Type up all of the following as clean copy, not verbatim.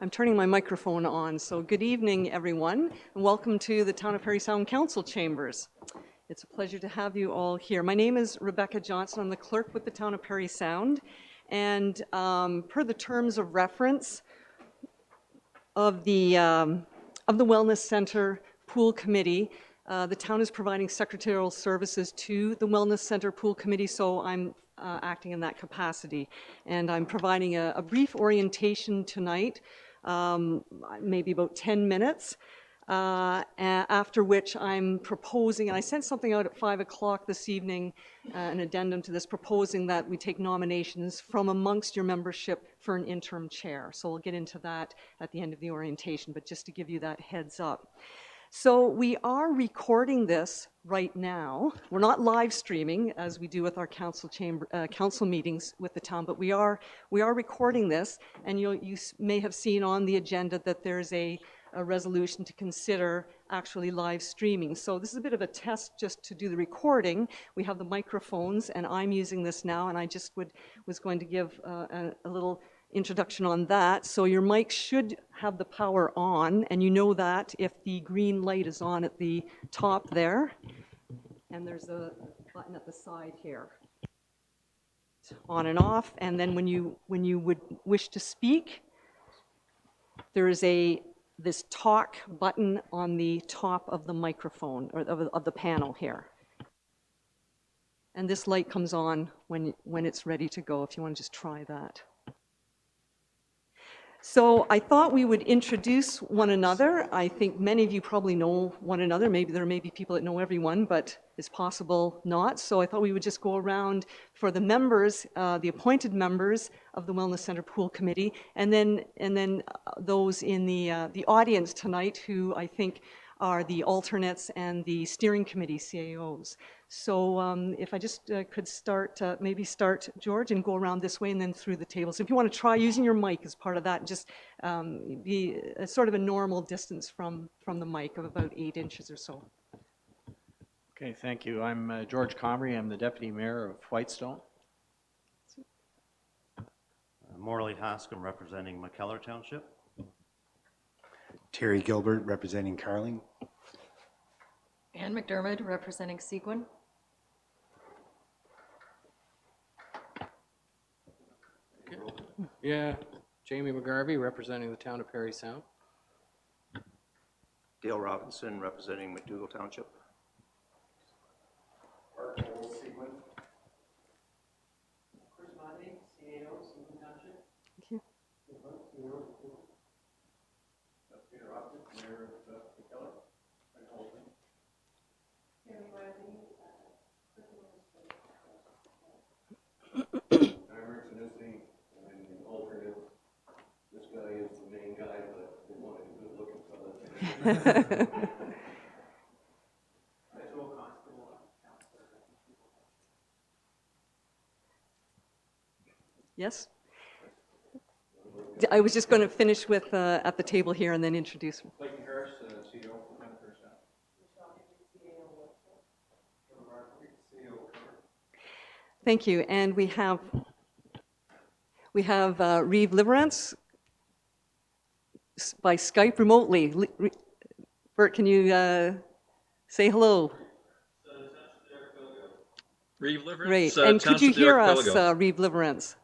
I'm turning my microphone on. So good evening, everyone, and welcome to the Town of Parry Sound Council Chambers. It's a pleasure to have you all here. My name is Rebecca Johnson. I'm the clerk with the Town of Parry Sound. And per the terms of reference of the Wellness Center Pool Committee, the town is providing secretarial services to the Wellness Center Pool Committee, so I'm acting in that capacity. And I'm providing a brief orientation tonight, maybe about 10 minutes, after which I'm proposing, and I sent something out at 5 o'clock this evening, an addendum to this, proposing that we take nominations from amongst your membership for an interim chair. So we'll get into that at the end of the orientation, but just to give you that heads up. So we are recording this right now. We're not live streaming as we do with our council meetings with the town, but we are recording this, and you may have seen on the agenda that there's a resolution to consider actually live streaming. So this is a bit of a test just to do the recording. We have the microphones, and I'm using this now, and I just was going to give a little introduction on that. So your mic should have the power on, and you know that if the green light is on at the top there, and there's a button at the side here, on and off. And then when you would wish to speak, there is this talk button on the top of the microphone, or of the panel here. And this light comes on when it's ready to go, if you want to just try that. So I thought we would introduce one another. I think many of you probably know one another. Maybe there may be people that know everyone, but it's possible not. So I thought we would just go around for the members, the appointed members of the Wellness Center Pool Committee, and then those in the audience tonight who I think are the alternates and the steering committee CAOs. So if I just could maybe start, George, and go around this way and then through the tables. If you want to try using your mic as part of that, just be sort of a normal distance from the mic of about 8 inches or so. Okay, thank you. I'm George Comrie. I'm the Deputy Mayor of Whitestone. Morley Hascom, representing McKellar Township. Terry Gilbert, representing Carling. Ann McDermott, representing Seguin. Okay. Yeah, Jamie McGarvey, representing the town of Parry Sound. Dale Robinson, representing McDougall Township. Chris Monday, CAO, Seguin Township. Thank you. Peter Robinson, Mayor of McKellar. I'm Rick Zanussi, I'm the alternate. This guy is the main guy, but I didn't want a good-looking fella. Yes? I was just going to finish with at the table here and then introduce. Clayton Harris, CEO for Parry Sound. Thank you. And we have Reeve Liverance by Skype remotely. Bert, can you say hello? Reeve Liverance. Great. And could you hear us, Reeve Liverance?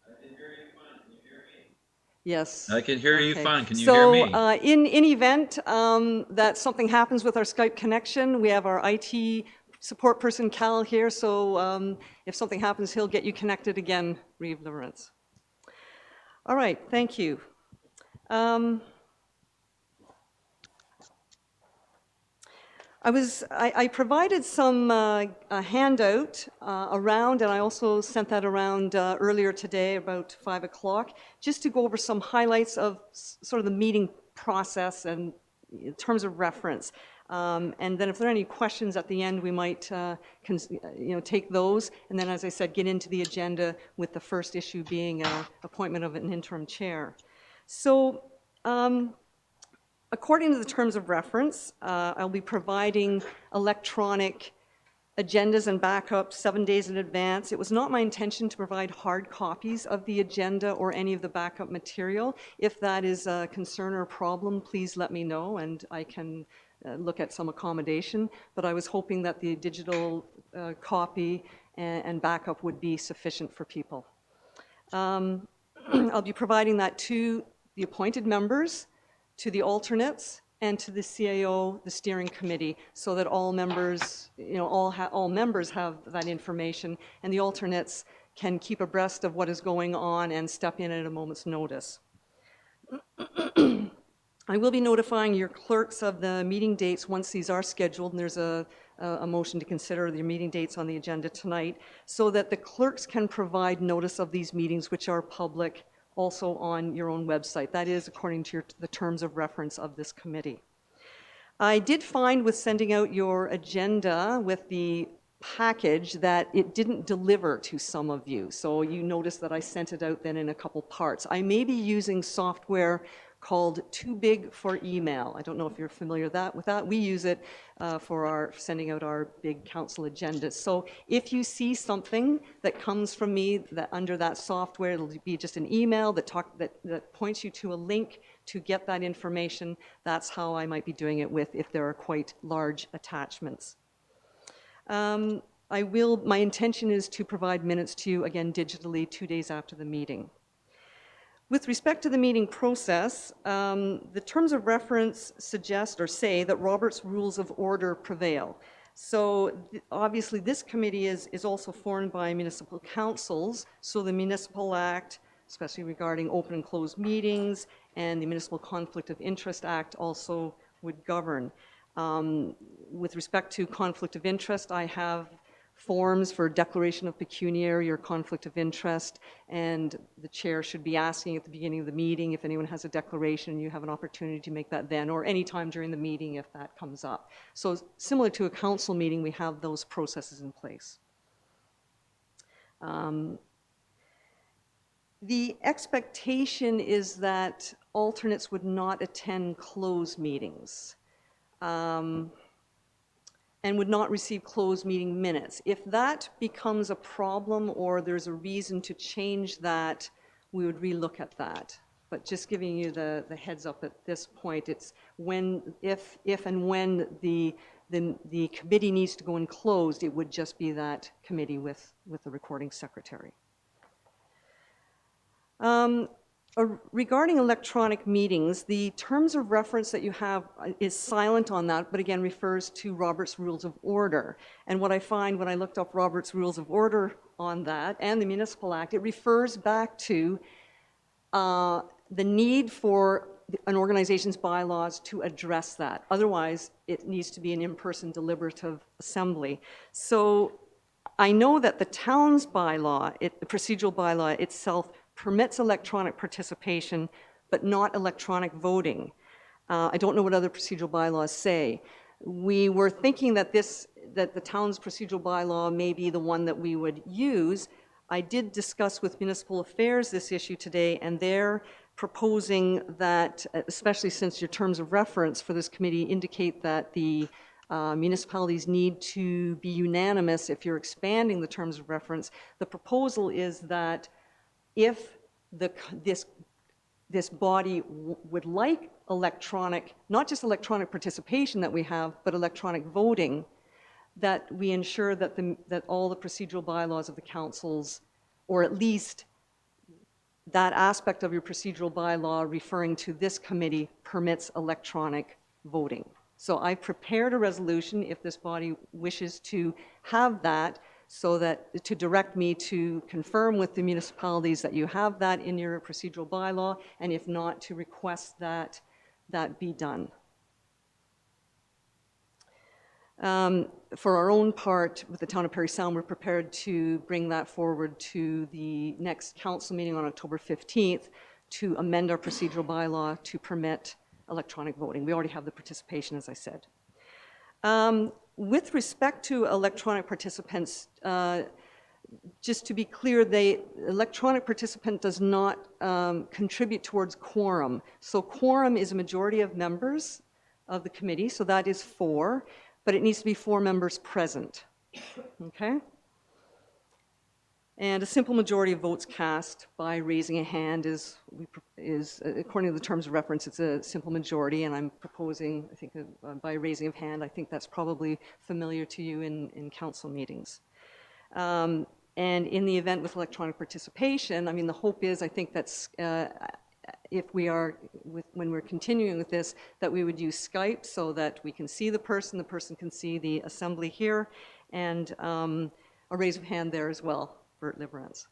I can hear you fine. Can you hear me? Yes. I can hear you Okay. fine. Can you hear me? So in event that something happens with our Skype connection, we have our IT support person, Cal, here. So if something happens, he'll get you connected again, Reeve Liverance. All right. Thank you. I provided some a handout around, and I also sent that around earlier today about 5 o'clock, just to go over some highlights of sort of the meeting process and in terms of reference. And then if there are any questions at the end, we might take those. And then, as I said, get into the agenda with the first issue being appointment of an interim chair. So according to the terms of reference, I'll be providing electronic agendas and backups 7 days in advance. It was not my intention to provide hard copies of the agenda or any of the backup material. If that is a concern or problem, please let me know and I can look at some accommodation. But I was hoping that the digital copy and backup would be sufficient for people. I'll be providing that to the appointed members, to the alternates, and to the CAO, the steering committee, so that all members, all members have that information, and the alternates can keep abreast of what is going on and step in at a moment's notice. I will be notifying your clerks of the meeting dates once these are scheduled, and there's a motion to consider the meeting dates on the agenda tonight, so that the clerks can provide notice of these meetings, which are public, also on your own website. That is according to the terms of reference of this committee. I did find with sending out your agenda with the package that it didn't deliver to some of you. So you notice that I sent it out then in a couple parts. I may be using software called Too Big for Email. I don't know if you're familiar with that. We use it for sending out our big council agendas. So if you see something that comes from me that under that software, it'll be just an email that points you to a link to get that information. That's how I might be doing it if there are quite large attachments. My intention is to provide minutes to you again digitally 2 days after the meeting. With respect to the meeting process, the terms of reference suggest or say that Robert's Rules of Order prevail. So obviously this committee is also formed by municipal councils, so the Municipal Act, especially regarding open and closed meetings, and the Municipal Conflict of Interest Act also would govern. With respect to conflict of interest, I have forms for declaration of pecuniary or conflict of interest, and the chair should be asking at the beginning of the meeting if anyone has a declaration. You have an opportunity to make that then, or any time during the meeting if that comes up. So similar to a council meeting, we have those processes in place. The expectation is that alternates would not attend closed meetings. And would not receive closed meeting minutes. If that becomes a problem or there's a reason to change that, we would relook at that. But just giving you the heads up at this point, it's if and when the committee needs to go in closed, it would just be that committee with the recording secretary. Regarding electronic meetings, the terms of reference that you have is silent on that, but again refers to Robert's Rules of Order. And what I find when I looked up Robert's Rules of Order on that and the Municipal Act, it refers back to the need for an organization's bylaws to address that. Otherwise, it needs to be an in-person deliberative assembly. So I know that the town's bylaw, the procedural bylaw itself, permits electronic participation, but not electronic voting. I don't know what other procedural bylaws say. We were thinking that the town's procedural bylaw may be the one that we would use. I did discuss with Municipal Affairs this issue today, and they're proposing that, especially since your terms of reference for this committee indicate that the municipalities need to be unanimous if you're expanding the terms of reference, the proposal is that if this body would like electronic, not just electronic participation that we have, but electronic voting, that we ensure that all the procedural bylaws of the councils, or at least that aspect of your procedural bylaw referring to this committee, permits electronic voting. So I prepared a resolution if this body wishes to have that, so that to direct me to confirm with the municipalities that you have that in your procedural bylaw, and if not, to request that that be done. For our own part, with the Town of Parry Sound, we're prepared to bring that forward to the next council meeting on October 15th to amend our procedural bylaw to permit electronic voting. We already have the participation, as I said. With respect to electronic participants, just to be clear, electronic participant does not contribute towards quorum. So quorum is a majority of members of the committee, so that is 4, but it needs to be 4 members present. Okay? And a simple majority of votes cast by raising a hand is according to the terms of reference, it's a simple majority, and I'm proposing, I think, by raising of hand. I think that's probably familiar to you in council meetings. And in the event with electronic participation, I mean, the hope is, I think that's, if we are, when we're continuing with this, that we would use Skype so that we can see the person can see the assembly here, and a raise of hand there as well for Liberance.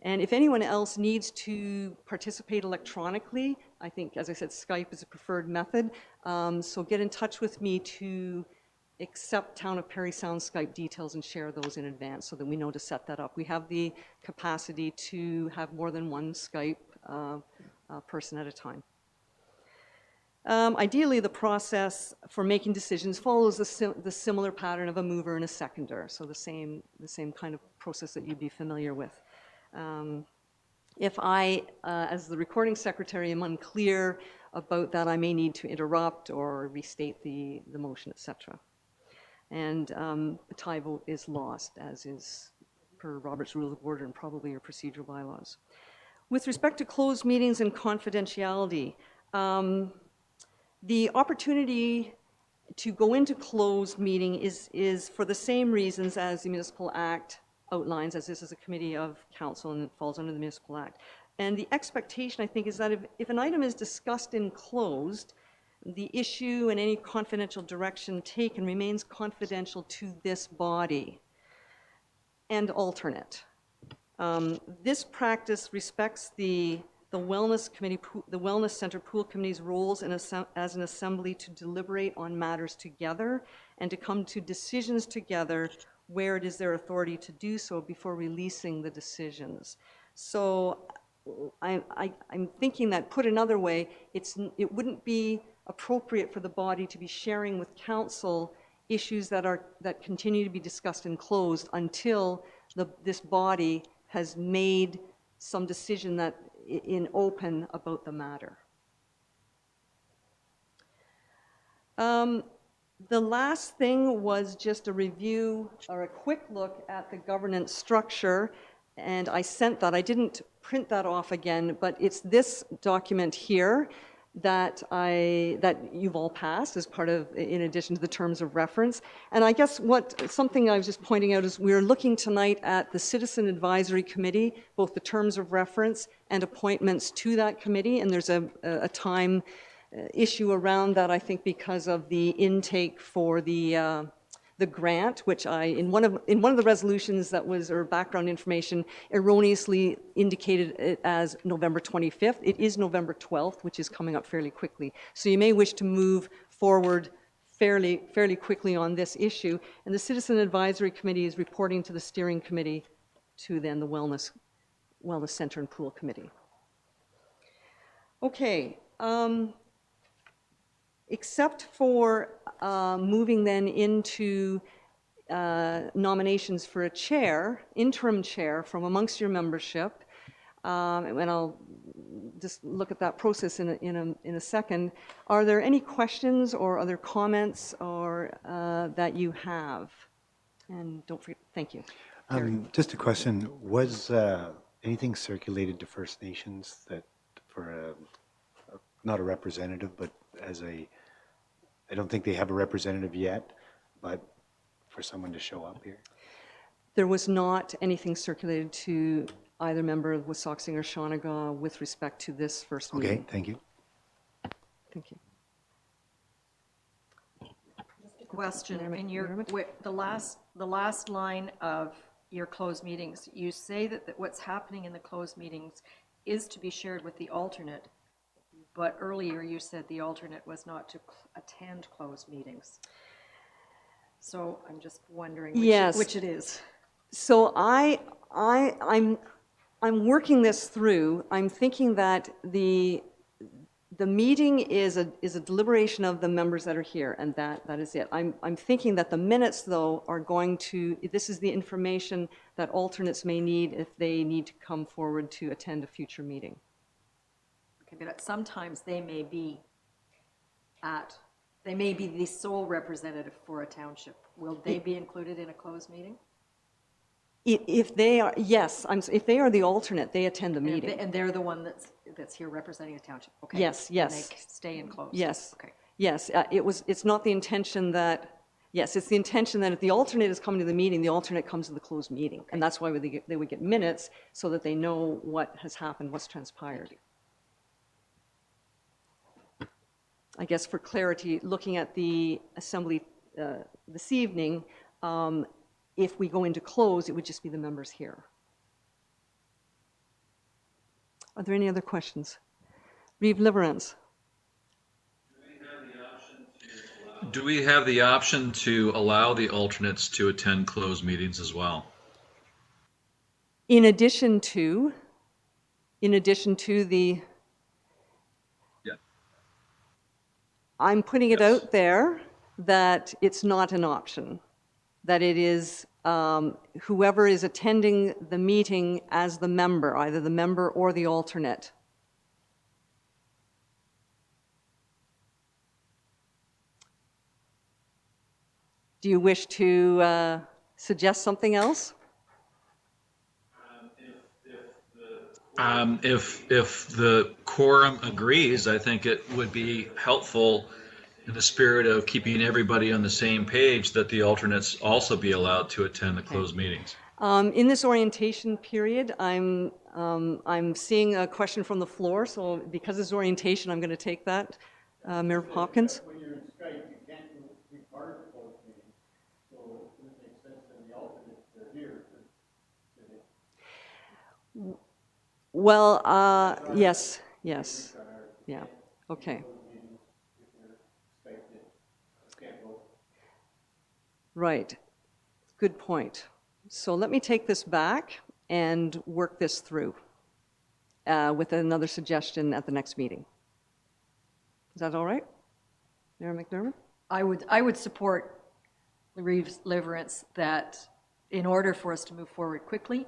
And if anyone else needs to participate electronically, I think, as I said, Skype is a preferred method. So get in touch with me to accept Town of Parry Sound Skype details and share those in advance so that we know to set that up. We have the capacity to have more than one Skype person at a time. Ideally, the process for making decisions follows the similar pattern of a mover and a seconder, so the same kind of process that you'd be familiar with. If I, as the recording secretary, am unclear about that, I may need to interrupt or restate the motion, etc. And a tie vote is lost, as is per Robert's Rules of Order and probably your procedural bylaws. With respect to closed meetings and confidentiality, the opportunity to go into closed meeting is for the same reasons as the Municipal Act outlines, as this is a committee of council and it falls under the Municipal Act. And the expectation, I think, is that if an item is discussed in closed, the issue and any confidential direction taken remains confidential to this body and alternate. This practice respects the Wellness Committee, the Wellness Center Pool Committee's roles as an assembly to deliberate on matters together and to come to decisions together where it is their authority to do so before releasing the decisions. So I'm thinking that, put another way, it wouldn't be appropriate for the body to be sharing with council issues that continue to be discussed and closed until this body has made some decision that in open about the matter. The last thing was just a review or a quick look at the governance structure, and I sent that. I didn't print that off again, but it's this document here that you've all passed as part of, in addition to the terms of reference. And I guess something I was just pointing out is we're looking tonight at the Citizen Advisory Committee, both the terms of reference and appointments to that committee, and there's a time issue around that, I think, because of the intake for the grant, which in one of the resolutions that was, or background information, erroneously indicated it as November 25th. It is November 12th, which is coming up fairly quickly. So you may wish to move forward fairly quickly on this issue. And the Citizen Advisory Committee is reporting to the Steering Committee, to then the Wellness Center and Pool Committee. Okay. Except for moving then into nominations for a chair, interim chair from amongst your membership, and I'll just look at that process in a second. Are there any questions or other comments or that you have? And don't forget, thank you. Just a question, was anything circulated to First Nations that for not a representative, but I don't think they have a representative yet, but for someone to show up here? There was not anything circulated to either member of Wissahickon or Shawnigan with respect to this first meeting. Okay, thank you. Thank you. Question, in the last line of your closed meetings, you say that what's happening in the closed meetings is to be shared with the alternate, but earlier you said the alternate was not to attend closed meetings. So I'm just wondering which it is. So I'm working this through. I'm thinking that the meeting is a deliberation of the members that are here, and that is it. I'm thinking that the minutes, though, are going to, this is the information that alternates may need if they need to come forward to attend a future meeting. Okay, but sometimes they may be at They may be the sole representative for a township. Will they be included in a closed meeting? If they are, yes, if they are the alternate, they attend the And if meeting. and they're the one that's here representing a township? Okay. Yes, And yes. they stay in closed? Yes. Okay. Yes, it's not the intention that, yes, it's the intention that if the alternate is coming to the meeting, the alternate comes to the closed meeting. And that's why they would get minutes so that they know what has happened, what's transpired. I guess for clarity, looking at the assembly this evening, if we go into close, it would just be the members here. Are there any other questions? Reeve Liverance. Do we have the option to allow the alternates to attend closed meetings as well? In addition to the, Yeah. I'm putting it Yes. out there that it's not an option, that it is whoever is attending the meeting as the member, either the member or the alternate. Do you wish to suggest something else? If the quorum agrees, I think it would be helpful in the spirit of keeping everybody on the same page that the alternates also be allowed to attend the closed meetings. In this orientation period, I'm seeing a question from the floor, so because it's orientation, I'm going to take that. Mayor Hopkins? When you're in Skype, you can't be part of the closed meeting, so it makes sense that the alternates are here. Well, yes, yeah, okay. Right, good point. So let me take this back and work this through with another suggestion at the next meeting. Is that all right? Mayor McDermott? I would support Reeves Liverance that in order for us to move forward quickly,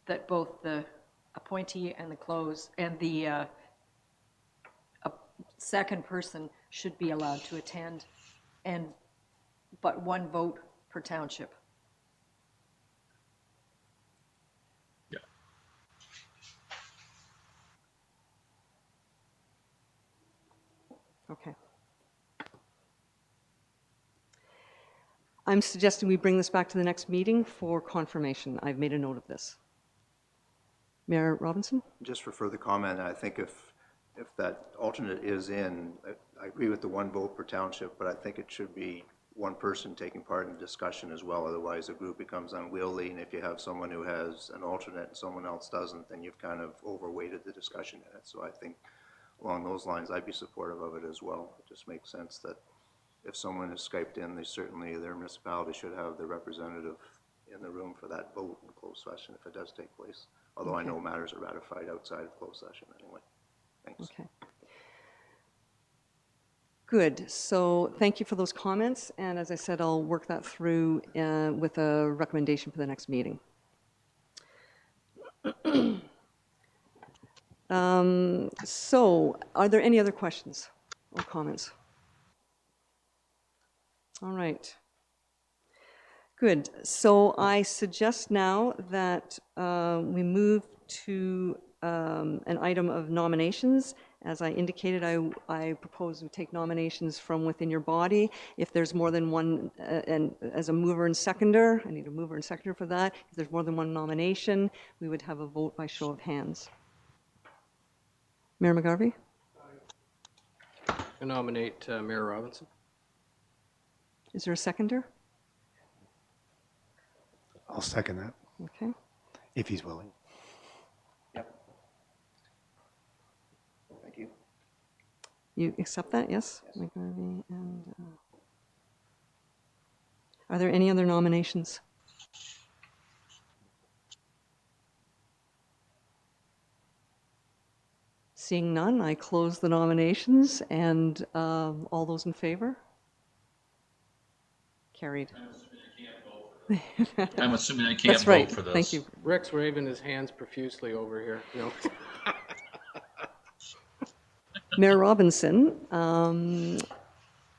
that both the appointee and the close and the a second person should be allowed to attend, but one vote per township. Yeah. Okay. I'm suggesting we bring this back to the next meeting for confirmation. I've made a note of this. Mayor Robinson? Just for further comment, I think if that alternate is in, I agree with the one vote per township, but I think it should be one person taking part in the discussion as well. Otherwise, the group becomes unwieldy, and if you have someone who has an alternate and someone else doesn't, then you've kind of overweighted the discussion in it. So I think along those lines, I'd be supportive of it as well. It just makes sense that if someone is Skyped in, their municipality should have the representative in the room for that vote in closed session if it does take place. Although I know matters are ratified outside of closed session anyway. Thanks. Okay. Good. So thank you for those comments. And as I said, I'll work that through with a recommendation for the next meeting. So are there any other questions or comments? All right. Good. So I suggest now that we move to an item of nominations. As I indicated, I propose we take nominations from within your body. If there's more than one, and as a mover and seconder, I need a mover and seconder for that. If there's more than one nomination, we would have a vote by show of hands. Mayor McGarvey? I nominate Mayor Robinson. Is there a seconder? I'll second that, Okay. if he's willing. Yep. Thank you. You accept that, yes? McGarvey and, are there any other nominations? Seeing none, I close the nominations, and all those in favor? Carried. I'm assuming I can't That's right. vote for this. Thank you. Rick's waving his hands profusely over here. No. Mayor Robinson,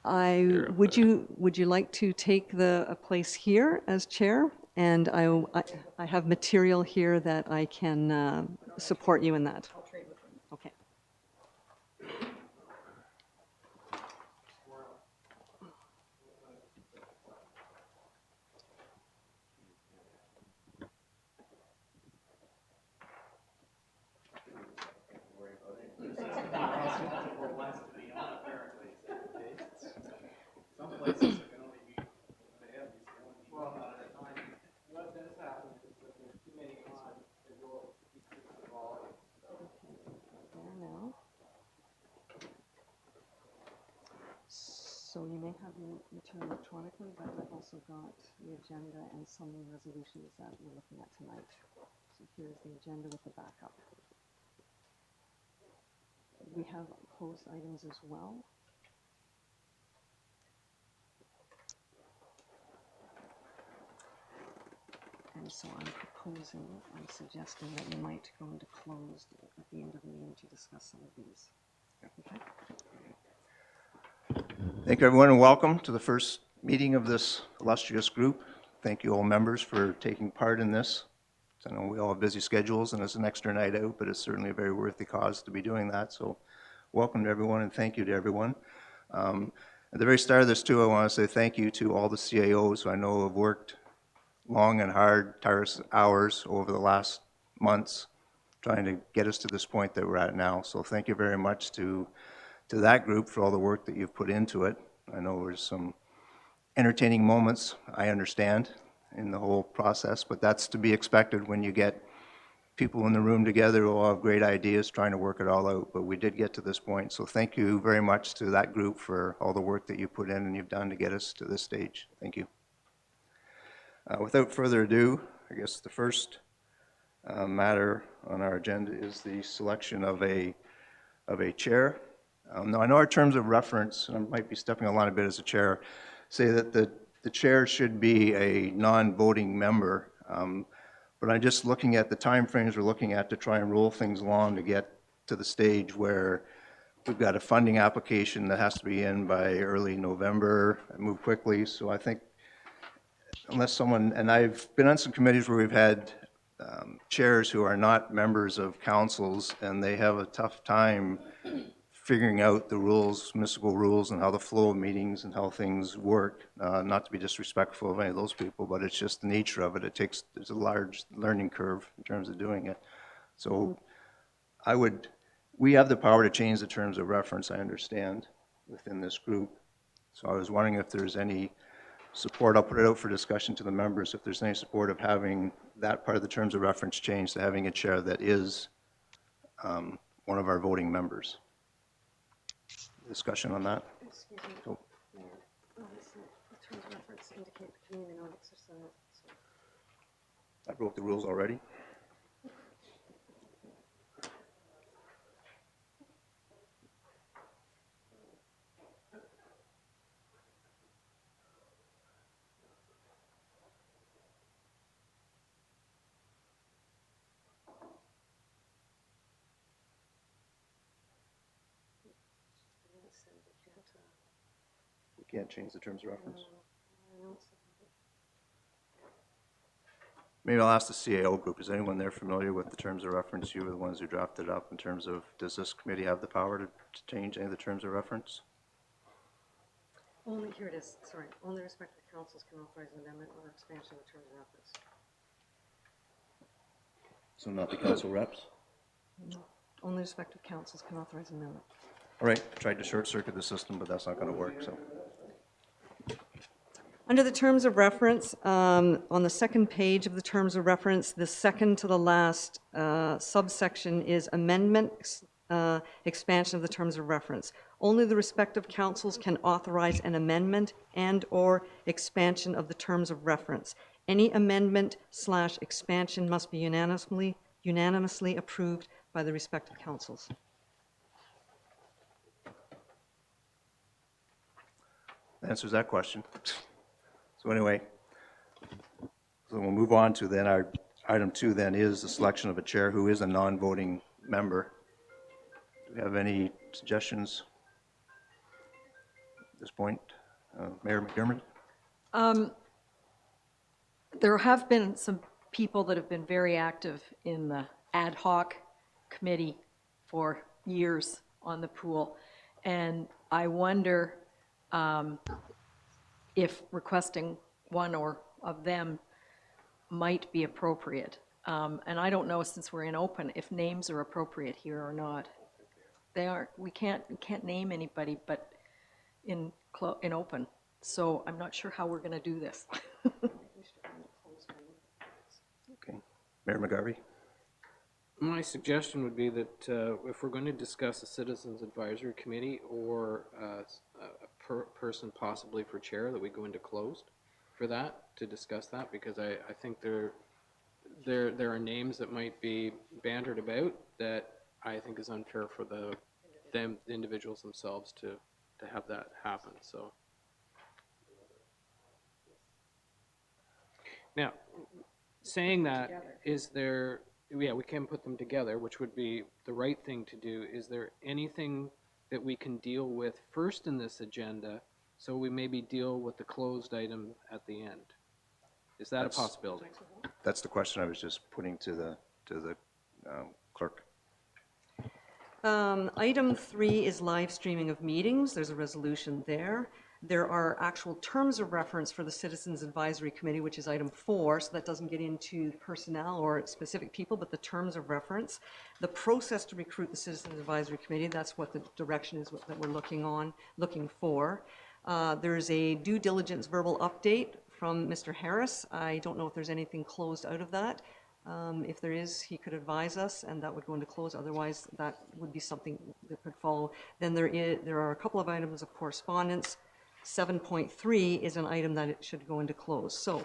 Would you like to take a place here as chair? And I have material here that I can support you in that. Okay. There now. So you may have your material electronically, but I've also got the agenda and some of the resolutions that we're looking at tonight. So here's the agenda with the backup. We have closed items as well. And so I'm suggesting that we might go into closed at the end of the meeting to discuss some of these. Okay? Thank you, everyone, and welcome to the first meeting of this illustrious group. Thank you all members for taking part in this. I know we all have busy schedules and it's an extra night out, but it's certainly a very worthy cause to be doing that. So welcome to everyone and thank you to everyone. At the very start of this too, I want to say thank you to all the CAOs who I know have worked long and hard, tireless hours over the last months trying to get us to this point that we're at now. So thank you very much to that group for all the work that you've put into it. I know there's some entertaining moments, I understand, in the whole process, but that's to be expected when you get people in the room together who all have great ideas trying to work it all out. But we did get to this point, so thank you very much to that group for all the work that you put in and you've done to get us to this stage. Thank you. Without further ado, I guess the first matter on our agenda is the selection of a chair. Now, I know our terms of reference, and I might be stepping a line a bit as a chair, say that the chair should be a non-voting member, but I'm just looking at the timeframes we're looking at to try and roll things along to get to the stage where we've got a funding application that has to be in by early November, move quickly, so I think unless someone, and I've been on some committees where we've had chairs who are not members of councils, and they have a tough time figuring out the rules, municipal rules, and how the flow of meetings and how things work. Not to be disrespectful of any of those people, but it's just the nature of it. There's a large learning curve in terms of doing it. So we have the power to change the terms of reference, I understand, within this group. So I was wondering if there's any support. I'll put it out for discussion to the members, if there's any support of having that part of the terms of reference changed to having a chair that is one of our voting members. Discussion on that? Excuse me, Oh. Mayor. The terms of reference indicate the community may not exercise. I wrote the rules already. We can't change the terms of reference. Maybe I'll ask the CAO group. Is anyone there familiar with the terms of reference? You were the ones who drafted it up in terms of, does this committee have the power to change any of the terms of reference? Only, here it is, sorry. Only respective councils can authorize an amendment or expansion of the terms of reference. So not the council reps? No. Only respective councils can authorize an amendment. All right, tried to short circuit the system, but that's not going to work, so. Under the terms of reference, on the second page of the terms of reference, the second to the last subsection is amendment, expansion of the terms of reference. Only the respective councils can authorize an amendment and/or expansion of the terms of reference. Any amendment/expansion must be unanimously approved by the respective councils. Answers that question. So anyway, so we'll move on to then our item 2 then is the selection of a chair who is a non-voting member. Do we have any suggestions? this point. Mayor McDermott? There have been some people that have been very active in the ad hoc committee for years on the pool. And I wonder if requesting one or of them might be appropriate. And I don't know, since we're in open, if names are appropriate here or not. They aren't. We can't name anybody but in open. So I'm not sure how we're going to do this. Okay. Mayor McGarvey? My suggestion would be that if we're going to discuss a Citizens Advisory Committee or a person possibly for chair, that we go into closed for that, to discuss that, because I think there are names that might be bantered about that I think is unfair for the individuals themselves to have that happen. So now, saying that, is there, yeah, we can put them together, which would be the right thing to do. Is there anything that we can deal with first in this agenda, so we maybe deal with the closed item at the end? Is that a possibility? That's the question I was just putting to the clerk. Item 3 is live streaming of meetings. There's a resolution there. There are actual terms of reference for the Citizens Advisory Committee, which is item 4, so that doesn't get into personnel or specific people, but the terms of reference. The process to recruit the Citizens Advisory Committee, that's what the direction is that we're looking for. There's a due diligence verbal update from Mr. Harris. I don't know if there's anything closed out of that. If there is, he could advise us, and that would go into close. Otherwise, that would be something that could follow. Then there are a couple of items of correspondence. 7.3 is an item that it should go into close. So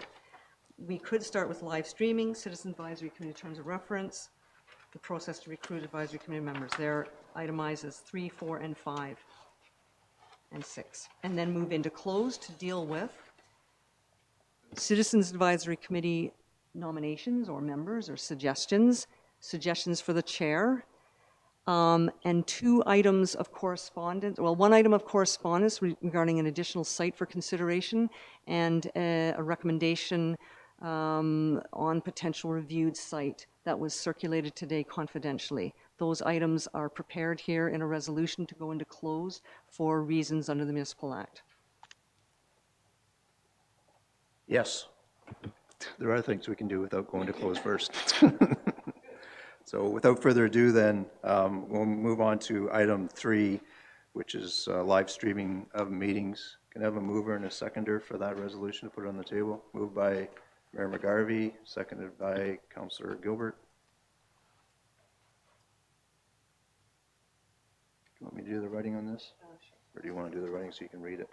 we could start with live streaming, Citizen Advisory Committee terms of reference, the process to recruit advisory committee members. They're itemized as 3, 4, and 5, and 6. And then move into close to deal with Citizens Advisory Committee nominations or members or suggestions for the chair, and 2 items of correspondence, well, 1 item of correspondence regarding an additional site for consideration, and a recommendation on potential reviewed site that was circulated today confidentially. Those items are prepared here in a resolution to go into close for reasons under the Municipal Act. Yes. There are things we can do without going to close first. So without further ado, then, we'll move on to item 3, which is live streaming of meetings. Can I have a mover and a seconder for that resolution to put it on the table? Moved by Mayor McGarvey, seconded by Councillor Gilbert. Do you want me to do the writing on this? Or do you want to do the writing so you can read it?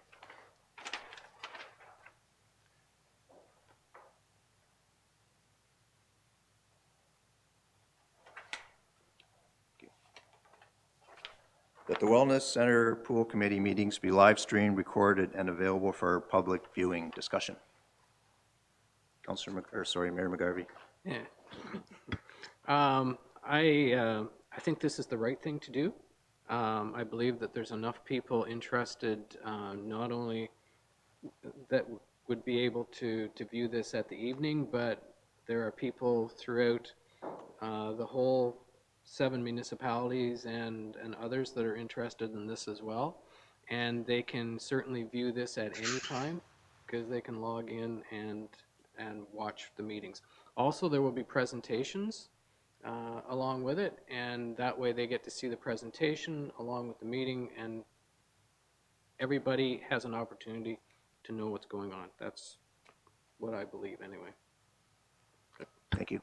That the Wellness Center Pool Committee meetings be live streamed, recorded, and available for public viewing discussion. Mayor McGarvey. Yeah. I think this is the right thing to do. I believe that there's enough people interested, not only that would be able to view this at the evening, but there are people throughout the whole 7 municipalities and others that are interested in this as well. And they can certainly view this at any time, because they can log in and watch the meetings. Also, there will be presentations along with it, and that way they get to see the presentation along with the meeting, and everybody has an opportunity to know what's going on. That's what I believe anyway. Thank you.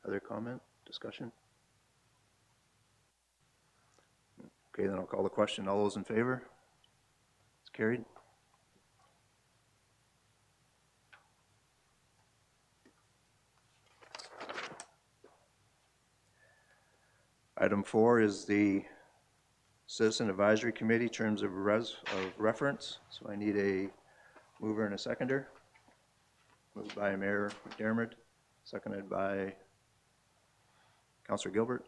Other comment, discussion? Okay, then I'll call the question. All those in favor? It's carried. Item 4 is the Citizen Advisory Committee terms of reference. So I need a mover and a seconder. Moved by Mayor McDermott, seconded by Councillor Gilbert.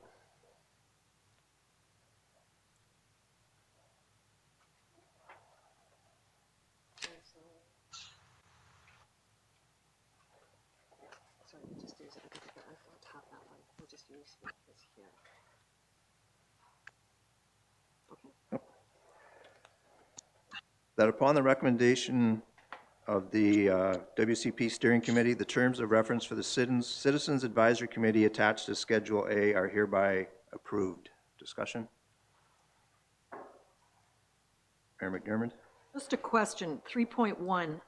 That upon the recommendation of the WCP Steering Committee, the terms of reference for the Citizens Advisory Committee attached to Schedule A are hereby approved. Discussion? Mayor McDermott? Just a question, 3.1,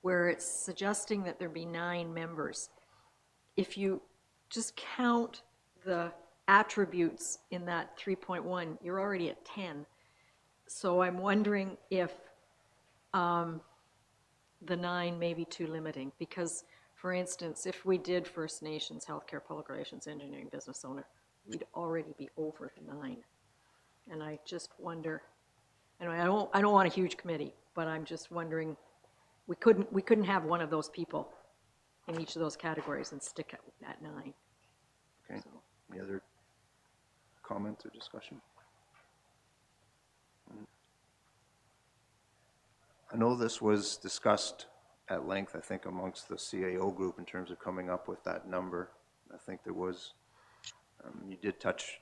where it's suggesting that there be 9 members. If you just count the attributes in that 3.1, you're already at 10. So I'm wondering if the 9 may be too limiting, because, for instance, if we did First Nations, healthcare, public relations, engineering, business owner, we'd already be over the 9. And I just wonder, anyway, I don't want a huge committee, but I'm just wondering, we couldn't have one of those people in each of those categories and stick at 9. Okay. Any other comments or discussion? I know this was discussed at length, I think, amongst the CAO group in terms of coming up with that number. I think there was, you did touch,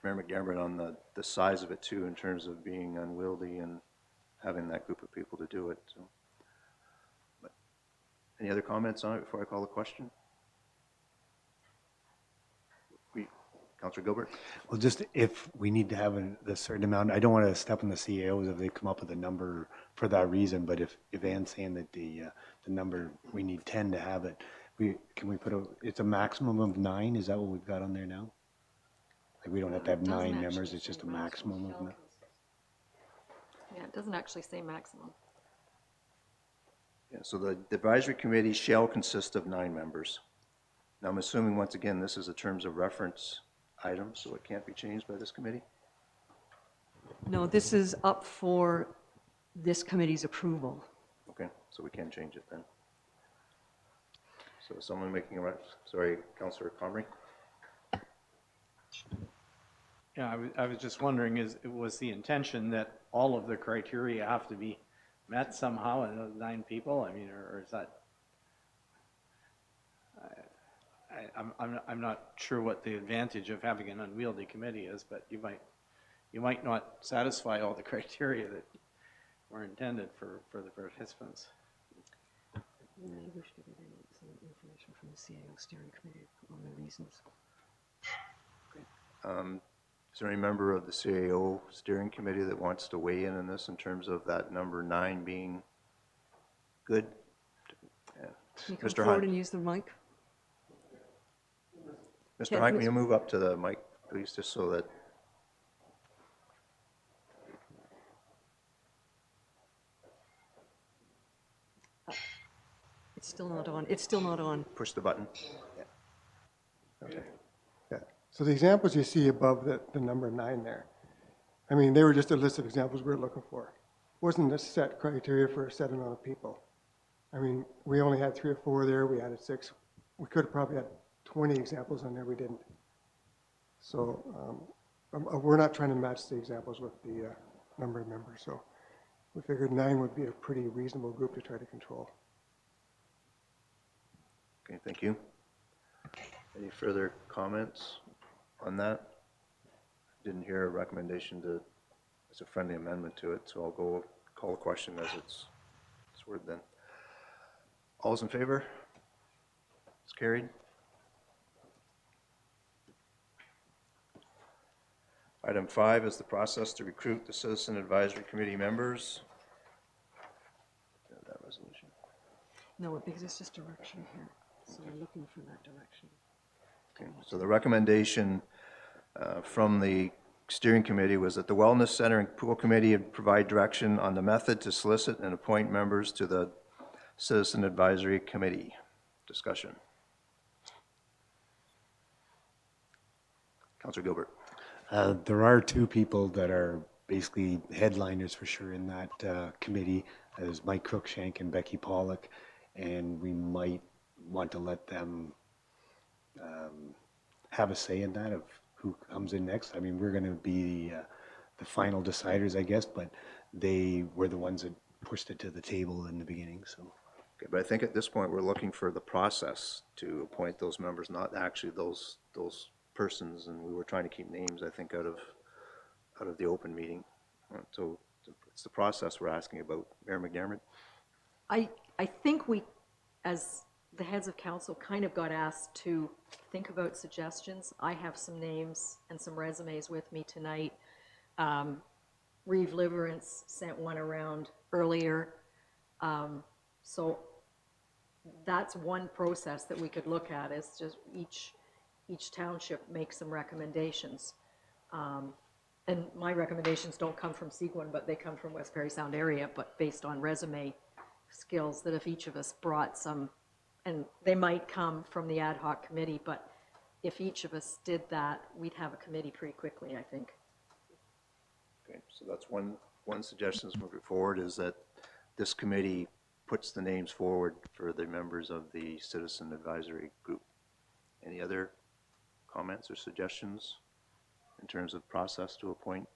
Mayor McDermott, on the size of it too, in terms of being unwieldy and having that group of people to do it. So, but any other comments on it before I call the question? Councillor Gilbert? Well, just if we need to have a certain amount, I don't want to step on the CAOs if they come up with a number for that reason, but if Anne's saying that the number, we need 10 to have it, can we put it's a maximum of 9? Is that what we've got on there now? Like we don't have to have 9 members, it's just a maximum of 9? Yeah, it doesn't actually say maximum. Yeah, so the advisory committee shall consist of 9 members. Now I'm assuming, once again, this is a terms of reference item, so it can't be changed by this committee? No, this is up for this committee's approval. Okay, so we can change it then. So someone making a, sorry, Councillor Comrie? Yeah, I was just wondering, was the intention that all of the criteria have to be met somehow in those 9 people? I mean, or is that? I'm not sure what the advantage of having an unwieldy committee is, but you might not satisfy all the criteria that were intended for the participants. Maybe we should get some information from the CAO steering committee on the reasons. Is there any member of the CAO steering committee that wants to weigh in on this in terms of that number 9 being good? Yeah. Can you come Mr. forward Hunt? and use the mic? Mr. Hunt, will you move up to the mic, please, just so that, It's still not on. It's still not on. push the button? Okay. Yeah. So the examples you see above the number 9 there, I mean, they were just a list of examples we were looking for. It wasn't a set criteria for a set amount of people. I mean, we only had 3 or 4 there. We added 6. We could have probably had 20 examples on there. We didn't. So we're not trying to match the examples with the number of members. So we figured 9 would be a pretty reasonable group to try to control. Okay, thank you. Any further comments on that? Didn't hear a recommendation to, it's a friendly amendment to it, so I'll go call the question as it's worded then. All those in favor? It's carried. Item 5 is the process to recruit the Citizen Advisory Committee members. That resolution. No, because it's just direction here. So we're looking for that direction. Okay, so the recommendation from the steering committee was that the Wellness Center and Pool Committee would provide direction on the method to solicit and appoint members to the Citizen Advisory Committee. Discussion. Councillor Gilbert. There are 2 people that are basically headliners for sure in that committee. There's Mike Cruikshank and Becky Pollock, and we might want to let them have a say in that of who comes in next. I mean, we're going to be the final deciders, I guess, but they were the ones that pushed it to the table in the beginning. So, Okay, but I think at this point, we're looking for the process to appoint those members, not actually those persons, and we were trying to keep names, I think, out of the open meeting. So it's the process we're asking about. Mayor McDermott? I think we, as the heads of council, kind of got asked to think about suggestions. I have some names and some resumes with me tonight. Reeve Liverance sent one around earlier. So that's one process that we could look at, is just each township make some recommendations. And my recommendations don't come from Seguin, but they come from West Parry Sound area, but based on resume skills, that if each of us brought some, and they might come from the ad hoc committee, but if each of us did that, we'd have a committee pretty quickly, I think. Okay, so that's one suggestion moving forward, is that this committee puts the names forward for the members of the Citizen Advisory Group. Any other comments or suggestions in terms of process to appoint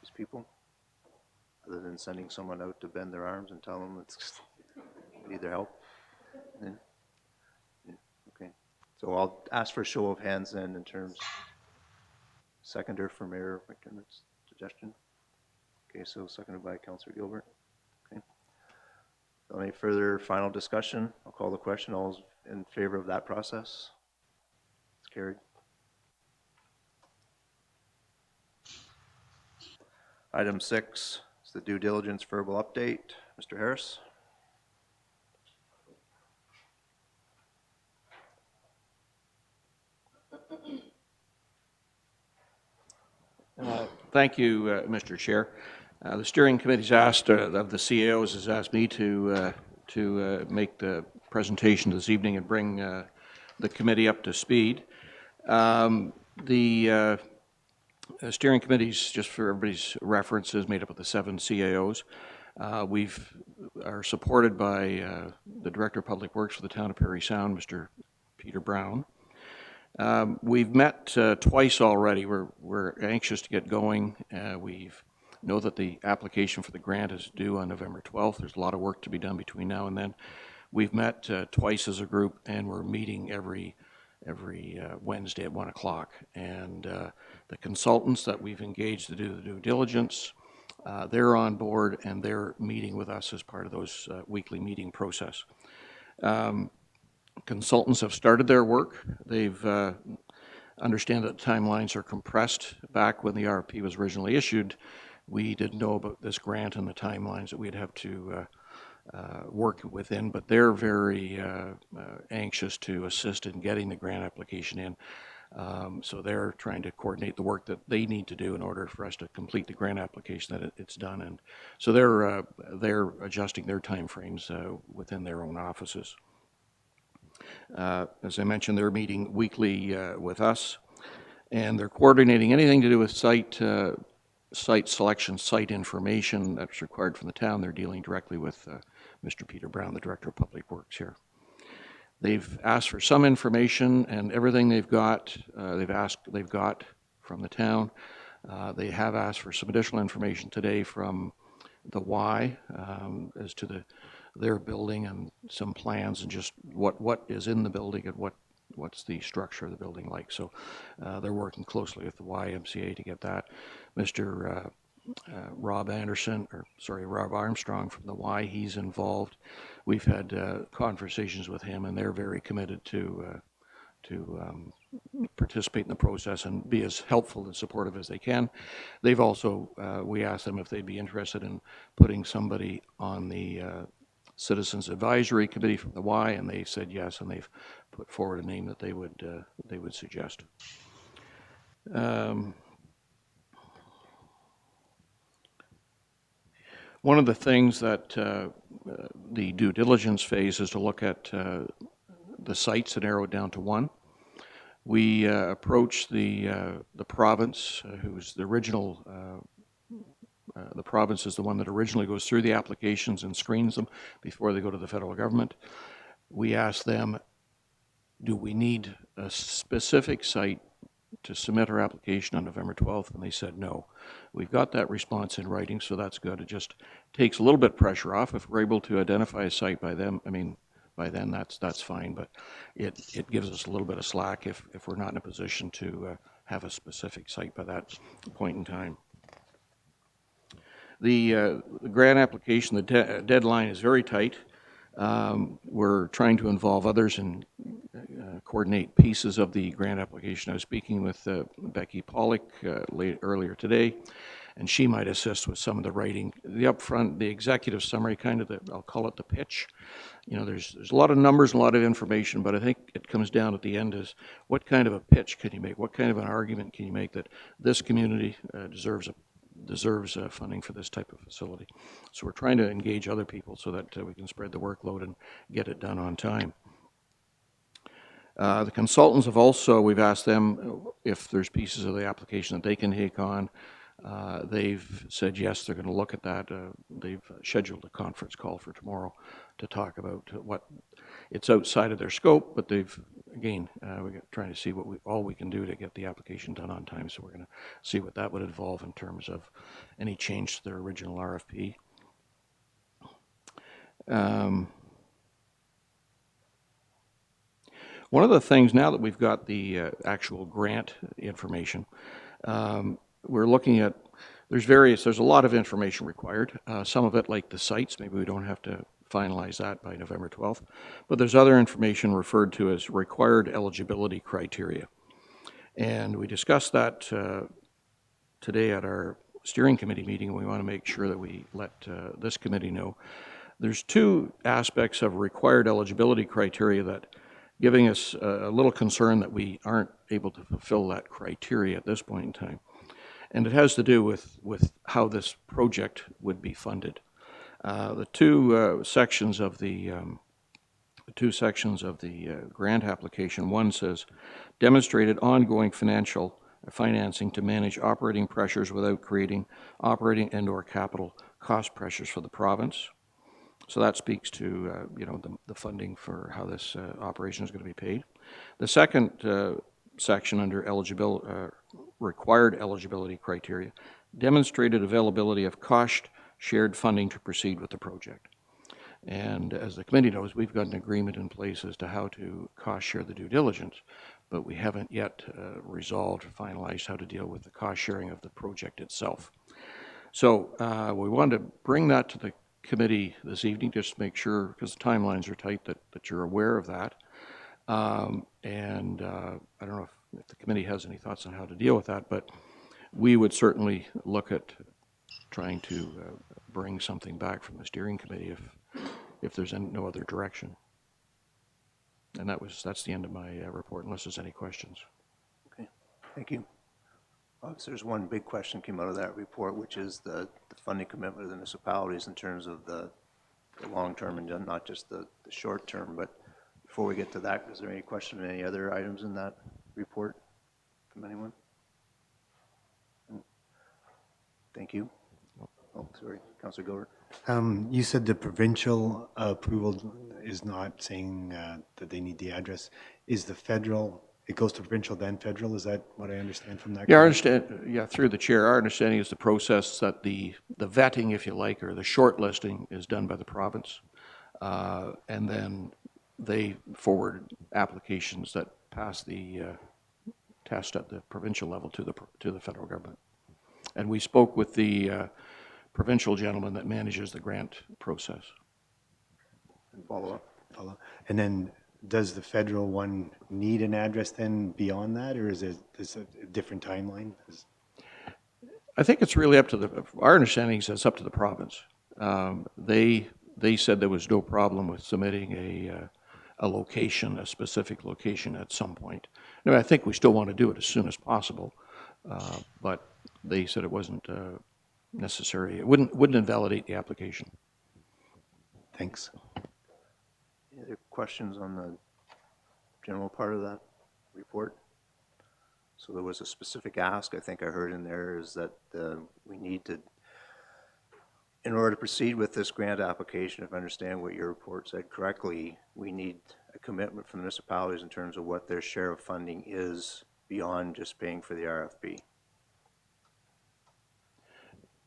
these people? Other than sending someone out to bend their arms and tell them it's need their help? Yeah. Okay, so I'll ask for a show of hands then in terms. Seconder for Mayor McDermott's suggestion. Okay, so seconded by Councillor Gilbert. Okay. So any further final discussion? I'll call the question. All in favor of that process? It's carried. Item 6 is the due diligence verbal update. Mr. Harris? Thank you, Mr. Chair. The steering committee's asked, of the CAOs has asked me to make the presentation this evening and bring the committee up to speed. The steering committee's, just for everybody's reference, is made up of the 7 CAOs. We are supported by the Director of Public Works for the town of Parry Sound, Mr. Peter Brown. We've met twice already. We're anxious to get going. We know that the application for the grant is due on November 12th. There's a lot of work to be done between now and then. We've met twice as a group, and we're meeting every Wednesday at 1 o'clock. And the consultants that we've engaged to do the due diligence, they're on board, and they're meeting with us as part of those weekly meeting process. Consultants have started their work. They've understand that timelines are compressed. Back when the RFP was originally issued, we didn't know about this grant and the timelines that we'd have to work within, but they're very anxious to assist in getting the grant application in. So they're trying to coordinate the work that they need to do in order for us to complete the grant application, that it's done. And so they're adjusting their timeframes within their own offices. As I mentioned, they're meeting weekly with us, and they're coordinating anything to do with site selection, site information that's required from the town. They're dealing directly with Mr. Peter Brown, the Director of Public Works here. They've asked for some information, and everything they've got from the town. They have asked for some additional information today from the Y as to their building and some plans and just what is in the building and what's the structure of the building like. So they're working closely with the YMCA to get that. Mr. Rob Armstrong from the Y, he's involved. We've had conversations with him, and they're very committed to participate in the process and be as helpful and supportive as they can. They've also, we asked them if they'd be interested in putting somebody on the Citizens Advisory Committee from the Y, and they said yes, and they've put forward a name that they would suggest. One of the things that the due diligence phase is to look at the sites and narrow it down to one. We approached the province, who's the original. The province is the one that originally goes through the applications and screens them before they go to the federal government. We asked them, do we need a specific site to submit our application on November 12th, and they said no. We've got that response in writing, so that's good. It just takes a little bit of pressure off. If we're able to identify a site by them, by then that's fine, but it gives us a little bit of slack if we're not in a position to have a specific site by that point in time. The grant application, the deadline is very tight. We're trying to involve others and coordinate pieces of the grant application. I was speaking with Becky Pollock earlier today, and she might assist with some of the writing. The upfront, the executive summary, kind of I'll call it the pitch. You know, there's a lot of numbers and a lot of information, but I think it comes down at the end is what kind of a pitch can you make? What kind of an argument can you make that this community deserves funding for this type of facility? So we're trying to engage other people so that we can spread the workload and get it done on time. The consultants have also, we've asked them if there's pieces of the application that they can take on. They've said yes, they're going to look at that. They've scheduled a conference call for tomorrow to talk about what it's outside of their scope, but they've, again, we're trying to see all we can do to get the application done on time. So we're going to see what that would involve in terms of any change to their original RFP. One of the things, now that we've got the actual grant information, we're looking at, there's a lot of information required. Some of it, like the sites, maybe we don't have to finalize that by November 12th, but there's other information referred to as required eligibility criteria. And we discussed that today at our steering committee meeting. We want to make sure that we let this committee know. There's two aspects of required eligibility criteria that giving us a little concern that we aren't able to fulfill that criteria at this point in time. And it has to do with how this project would be funded. The two sections of the grant application, one says demonstrated ongoing financing to manage operating pressures without creating operating and/or capital cost pressures for the province. So that speaks to the funding for how this operation is going to be paid. The second section under required eligibility criteria, demonstrated availability of cost-shared funding to proceed with the project. And as the committee knows, we've got an agreement in place as to how to cost-share the due diligence, but we haven't yet resolved or finalized how to deal with the cost-sharing of the project itself. So we wanted to bring that to the committee this evening, just to make sure, because the timelines are tight, that you're aware of that. I don't know if the committee has any thoughts on how to deal with that, but we would certainly look at trying to bring something back from the steering committee if there's no other direction. And that's the end of my report, unless there's any questions. Okay, thank you. So there's one big question came out of that report, which is the funding commitment of the municipalities in terms of the long term and not just the short term. But before we get to that, is there any question on any other items in that report from anyone? Thank you. Oh, sorry, Councillor Gilbert. You said the provincial approval is not saying that they need the address. Is the federal, it goes to provincial then federal? Is that what I understand from that? Yeah, I understand. Yeah, through the chair, our understanding is the process that the vetting, if you like, or the shortlisting is done by the province, and then they forward applications that pass the test at the provincial level to the federal government. And we spoke with the provincial gentleman that manages the grant process. And follow up. And then does the federal one need an address then beyond that, or is it a different timeline? I think it's really up to our understanding is it's up to the province. They said there was no problem with submitting a location, a specific location at some point. Now, I think we still want to do it as soon as possible, but they said it wasn't necessary. It wouldn't invalidate the application. Thanks. Any other questions on the general part of that report? So there was a specific ask I think I heard in there is that we need to, in order to proceed with this grant application, if I understand what your report said correctly, we need a commitment from the municipalities in terms of what their share of funding is beyond just paying for the RFP?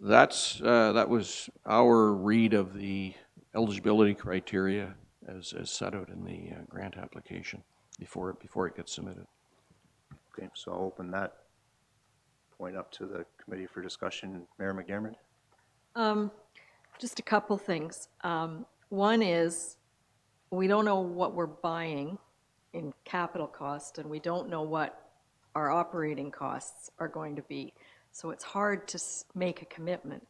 That was our read of the eligibility criteria as set out in the grant application before it gets submitted. Okay, so I'll open that point up to the committee for discussion. Mayor McDermott? Just a couple things. One is, we don't know what we're buying in capital cost, and we don't know what our operating costs are going to be. So it's hard to make a commitment.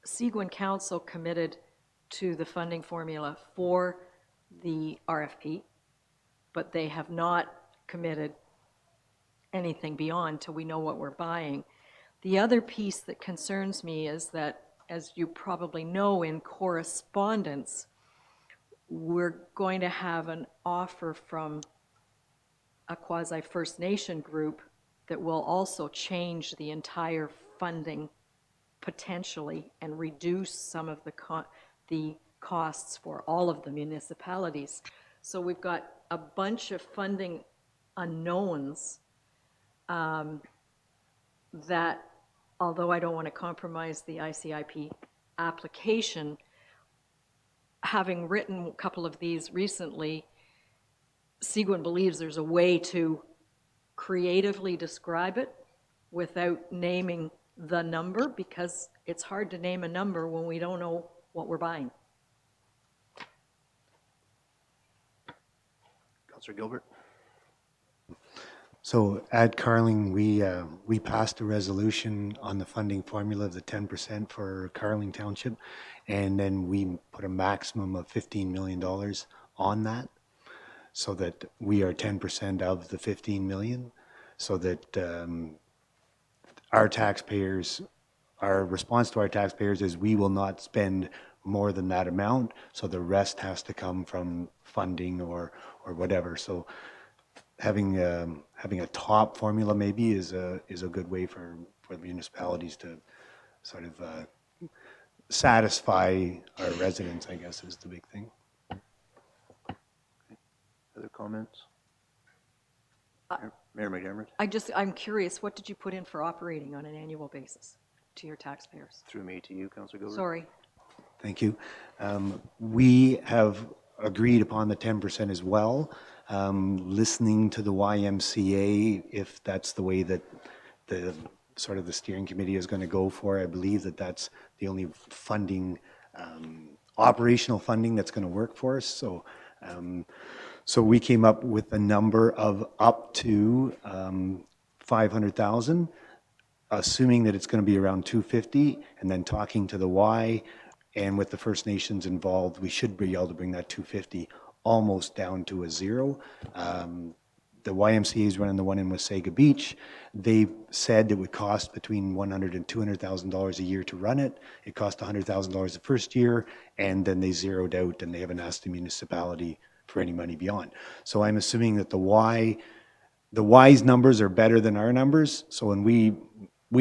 Seguin Council committed to the funding formula for the RFP, but they have not committed anything beyond till we know what we're buying. The other piece that concerns me is that, as you probably know, in correspondence, we're going to have an offer from a quasi-First Nation group that will also change the entire funding potentially and reduce some of the costs for all of the municipalities. So we've got a bunch of funding unknowns that, although I don't want to compromise the ICIP application, having written a couple of these recently, Seguin believes there's a way to creatively describe it without naming the number, because it's hard to name a number when we don't know what we're buying. Councillor Gilbert? So at Carling, we passed a resolution on the funding formula of the 10% for Carling Township, and then we put a maximum of $15 million on that, so that we are 10% of the 15 million, so that our taxpayers, our response to our taxpayers is we will not spend more than that amount, so the rest has to come from funding or whatever. So having a top formula maybe is a good way for the municipalities to sort of satisfy our residents, I guess, is the big thing. Other comments? Mayor McDermott? I'm curious, what did you put in for operating on an annual basis to your taxpayers? Through me to you, Councillor Gilbert. Sorry. Thank you. We have agreed upon the 10% as well. Listening to the YMCA, if that's the way that the sort of the steering committee is going to go for, I believe that that's the only funding, operational funding that's going to work for us. So, so we came up with a number of up to 500,000, assuming that it's going to be around 250, and then talking to the Y, and with the First Nations involved, we should be able to bring that 250 almost down to a zero. The YMCA is running the one in Wasaga Beach. They said it would cost between $100,000 and $200,000 a year to run it. It cost $100,000 the first year, and then they zeroed out, and they haven't asked the municipality for any money beyond. So I'm assuming that the Y's numbers are better than our numbers. So when we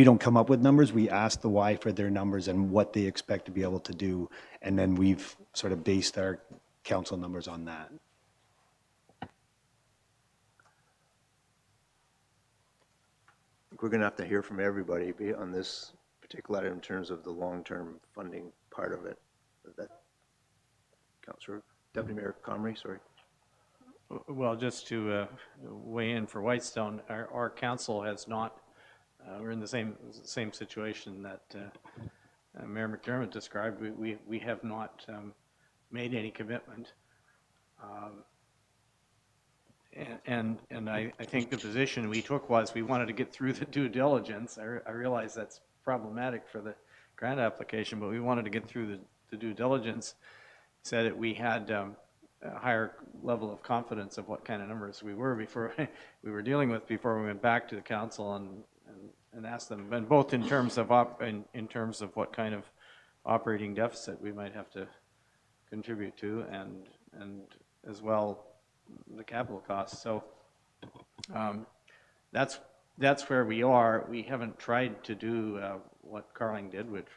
don't come up with numbers, we ask the Y for their numbers and what they expect to be able to do, and then we've sort of based our council numbers on that. I think we're going to have to hear from everybody on this particular item in terms of the long-term funding part of it. That, Councillor, Deputy Mayor Comrie, sorry. Well, just to weigh in for Whitestone, our council has not, we're in the same situation that Mayor McDermott described. We have not made any commitment. And I think the position we took was we wanted to get through the due diligence. I realize that's problematic for the grant application, but we wanted to get through the due diligence. Said that we had a higher level of confidence of what kind of numbers we were dealing with before we went back to the council and asked them, and both in terms of in terms of what kind of operating deficit we might have to contribute to, and as well the capital costs. So that's where we are. We haven't tried to do what Carling did, which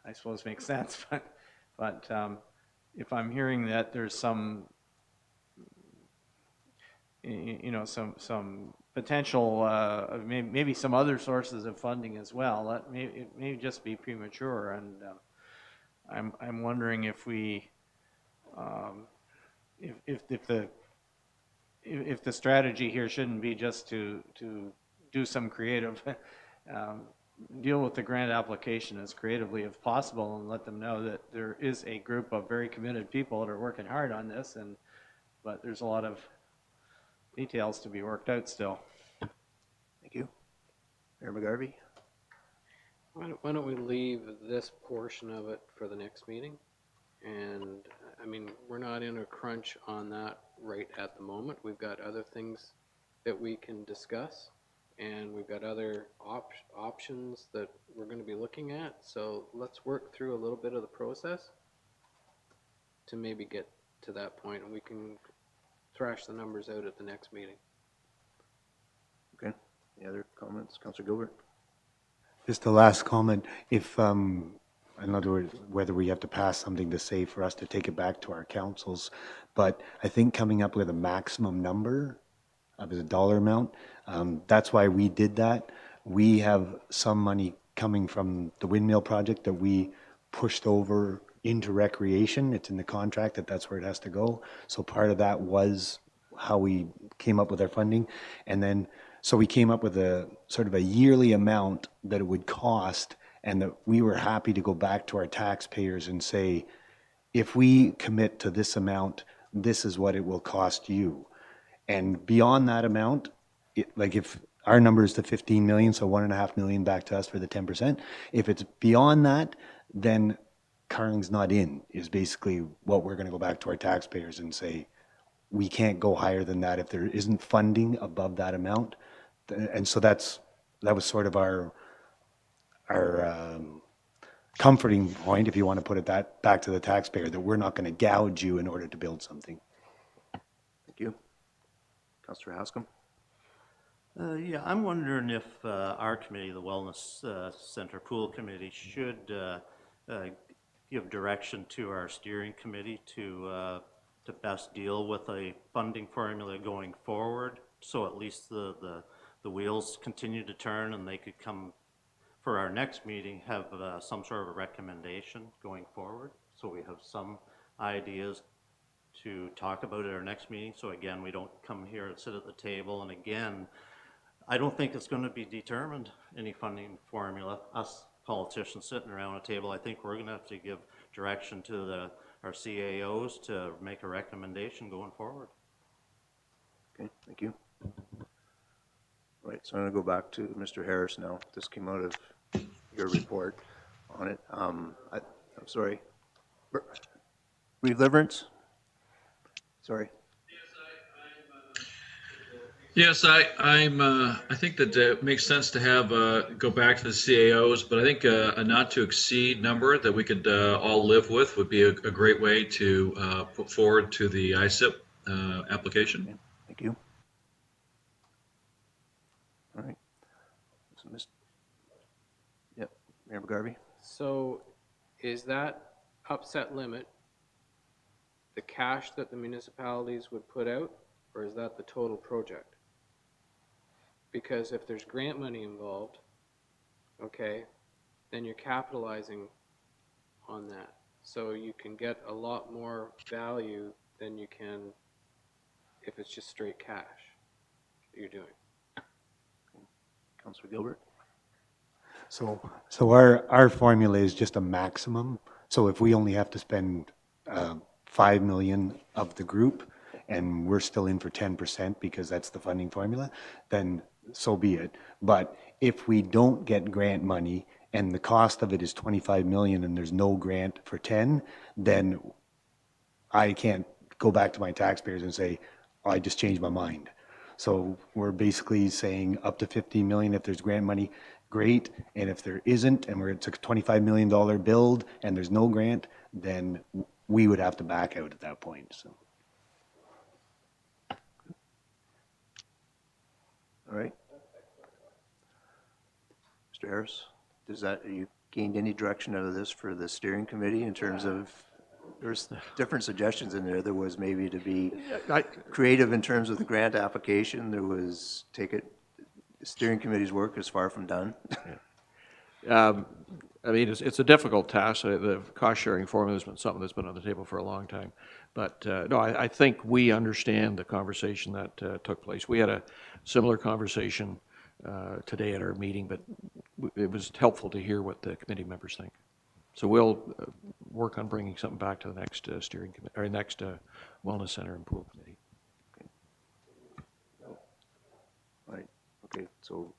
I suppose makes sense, but if I'm hearing that there's some potential, maybe some other sources of funding as well. It may just be premature, and I'm wondering if we, if the strategy here shouldn't be just to do some creative, deal with the grant application as creatively as possible and let them know that there is a group of very committed people that are working hard on this, but there's a lot of details to be worked out still. Thank you. Mayor McGarvey? Why don't we leave this portion of it for the next meeting? And, I mean, we're not in a crunch on that right at the moment. We've got other things that we can discuss, and we've got other options that we're going to be looking at. So let's work through a little bit of the process to maybe get to that point, and we can thrash the numbers out at the next meeting. Okay. Any other comments? Councillor Gilbert? Just a last comment. If, in other words, whether we have to pass something to say for us to take it back to our councils, but I think coming up with a maximum number of a dollar amount, that's why we did that. We have some money coming from the windmill project that we pushed over into recreation. It's in the contract that that's where it has to go. So part of that was how we came up with our funding. And then, so we came up with a sort of a yearly amount that it would cost, and that we were happy to go back to our taxpayers and say, if we commit to this amount, this is what it will cost you. And beyond that amount, like if our number is to 15 million, so 1.5 million back to us for the 10%. If it's beyond that, then Carling's not in, is basically what we're going to go back to our taxpayers and say, we can't go higher than that if there isn't funding above that amount. And so that was sort of our comforting point, if you want to put it that back to the taxpayer, that we're not going to gouge you in order to build something. Thank you. Councillor Haskam? Yeah, I'm wondering if our committee, the Wellness Center Pool Committee, should give direction to our steering committee to best deal with a funding formula going forward, so at least the wheels continue to turn and they could come for our next meeting, have some sort of a recommendation going forward, so we have some ideas to talk about at our next meeting. So again, we don't come here and sit at the table, and again, I don't think it's going to be determined, any funding formula, us politicians sitting around a table. I think we're going to have to give direction to our CAOs to make a recommendation going forward. Okay, thank you. All right, so I'm going to go back to Mr. Harris now. This came out of your report on it. I'm sorry. Redeliverance? Sorry. Yes, I think that it makes sense to have go back to the CAOs, but I think a not to exceed number that we could all live with would be a great way to put forward to the ISIP application. Okay, thank you. All right. So, yep, Mayor McGarvey? So is that upset limit the cash that the municipalities would put out, or is that the total project? Because if there's grant money involved, okay, then you're capitalizing on that. So you can get a lot more value than you can if it's just straight cash that you're doing. Councillor Gilbert? So our formula is just a maximum. So if we only have to spend 5 million of the group, and we're still in for 10% because that's the funding formula, then so be it. But if we don't get grant money and the cost of it is 25 million and there's no grant for 10, then I can't go back to my taxpayers and say, oh, I just changed my mind. So we're basically saying up to 15 million if there's grant money, great. And if there isn't, and it's a $25 million build and there's no grant, then we would have to back out at that point. So. All right. Mr. Harris, have you gained any direction out of this for the steering committee in terms of There's different suggestions in there. There was maybe to be I, creative in terms of the grant application. There was the steering committee's work is far from done. I mean, it's a difficult task. The cost-sharing formula has been something that's been on the table for a long time. But no, I think we understand the conversation that took place. We had a similar conversation today at our meeting, but it was helpful to hear what the committee members think. So we'll work on bringing something back to the next steering committee, or next Wellness Center and Pool Committee. Right, okay, so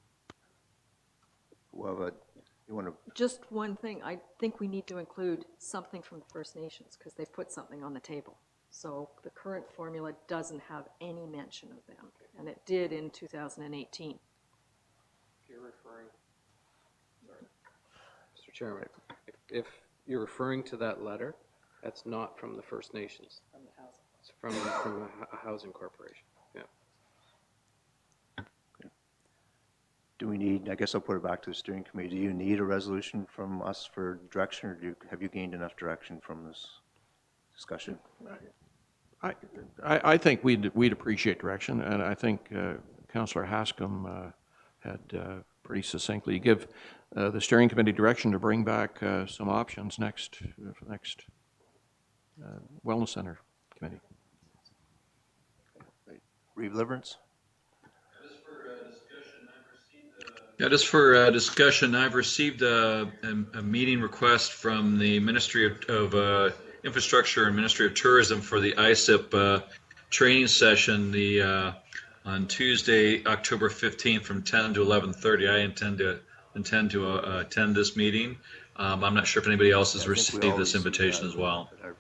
you want to, Just one thing, I think we need to include something from the First Nations, because they put something on the table. So the current formula doesn't have any mention of them, and it did in 2018. If you're referring, Mr. Chairman, if you're referring to that letter, that's not from the First Nations. It's from a housing corporation, yeah. do we need, I guess I'll put it back to the steering committee. Do you need a resolution from us for direction, or have you gained enough direction from this discussion? I think we'd appreciate direction, and I think Councillor Hascom had pretty succinctly give the steering committee direction to bring back some options next Wellness Center Committee. Relevance? Yeah, just for discussion, I've received a meeting request from the Ministry of Infrastructure and Ministry of Tourism for the ISIP training session on Tuesday, October 15th from 10 to 11:30. I intend to attend this meeting. I'm not sure if anybody else has I think we received all this received invitation that, as well. but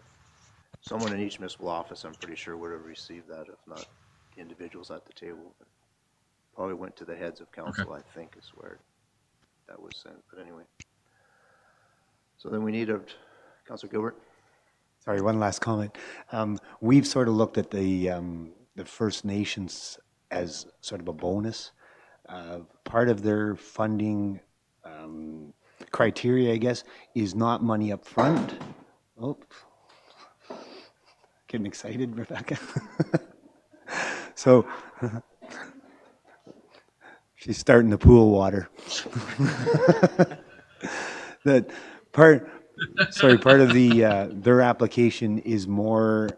someone in each municipal office, I'm pretty sure, would have received that, if not the individuals at the table. But probably went to the heads of council, I think, is where that was sent, but anyway. So then we need Councillor Gilbert? Sorry, one last comment. We've sort of looked at the First Nations as sort of a bonus. Part of their funding criteria, I guess, is not money up front. Oh, getting excited, Rebecca. So she's starting the pool water. That part of the their application is more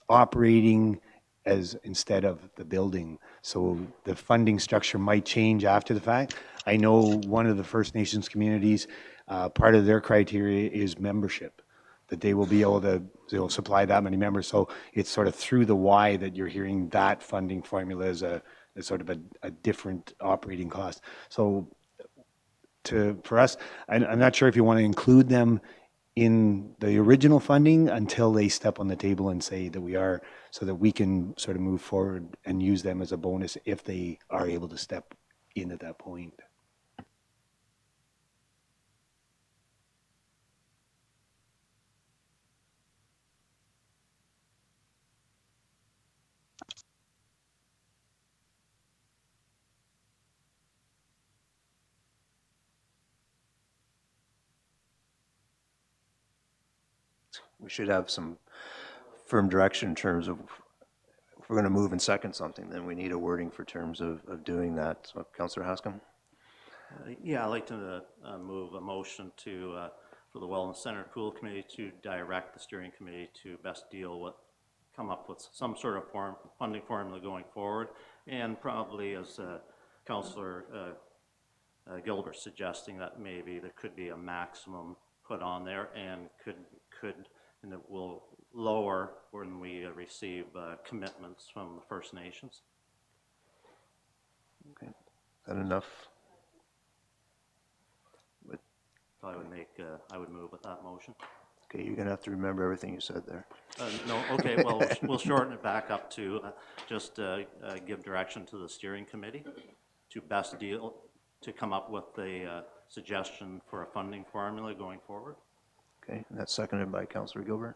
operating as instead of the building. So the funding structure might change after the fact. I know one of the First Nations communities, part of their criteria is membership, that they will be able to supply that many members. So it's sort of through the Y that you're hearing that funding formula as sort of a different operating cost. So for us, I'm not sure if you want to include them in the original funding until they step on the table and say that we are, so that we can sort of move forward and use them as a bonus if they are able to step in at that point. We should have some firm direction in terms of, if we're going to move and second something, then we need a wording for terms of doing that. So Councillor Hascom? Yeah, I'd like to move a motion for the Wellness Center Pool Committee to direct the steering committee to best come up with some sort of funding formula going forward, and probably, as Councillor Gilbert suggesting, that maybe there could be a maximum put on there, and and it will lower when we receive commitments from the First Nations. Okay, is that enough? I would move with that motion. Okay, you're going to have to remember everything you said there. No, okay, well, we'll shorten it back up to just give direction to the steering committee to come up with a suggestion for a funding formula going forward. Okay, and that's seconded by Councillor Gilbert?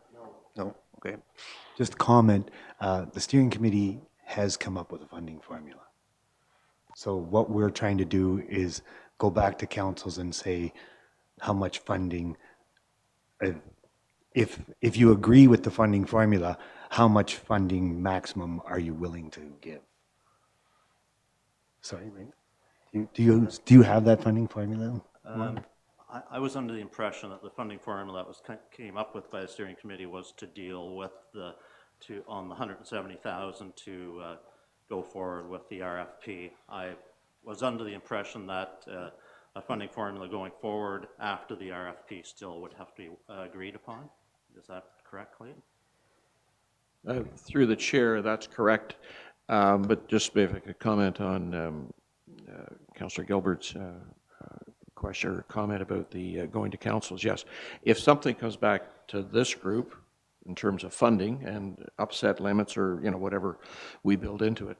No, okay. Just a comment, the steering committee has come up with a funding formula. So what we're trying to do is go back to councils and say how much funding if you agree with the funding formula, how much funding maximum are you willing to give? Sorry, Ray. Do you have that funding formula? I was under the impression that the funding formula that was came up with by the steering committee was to deal with on the 170,000 to go forward with the RFP. I was under the impression that a funding formula going forward after the RFP still would have to be agreed upon. Is that correct, Clayton? Through the chair, that's correct. But just if I could comment on Councillor Gilbert's question or comment about the going to councils. Yes, if something comes back to this group in terms of funding and upset limits or whatever we build into it,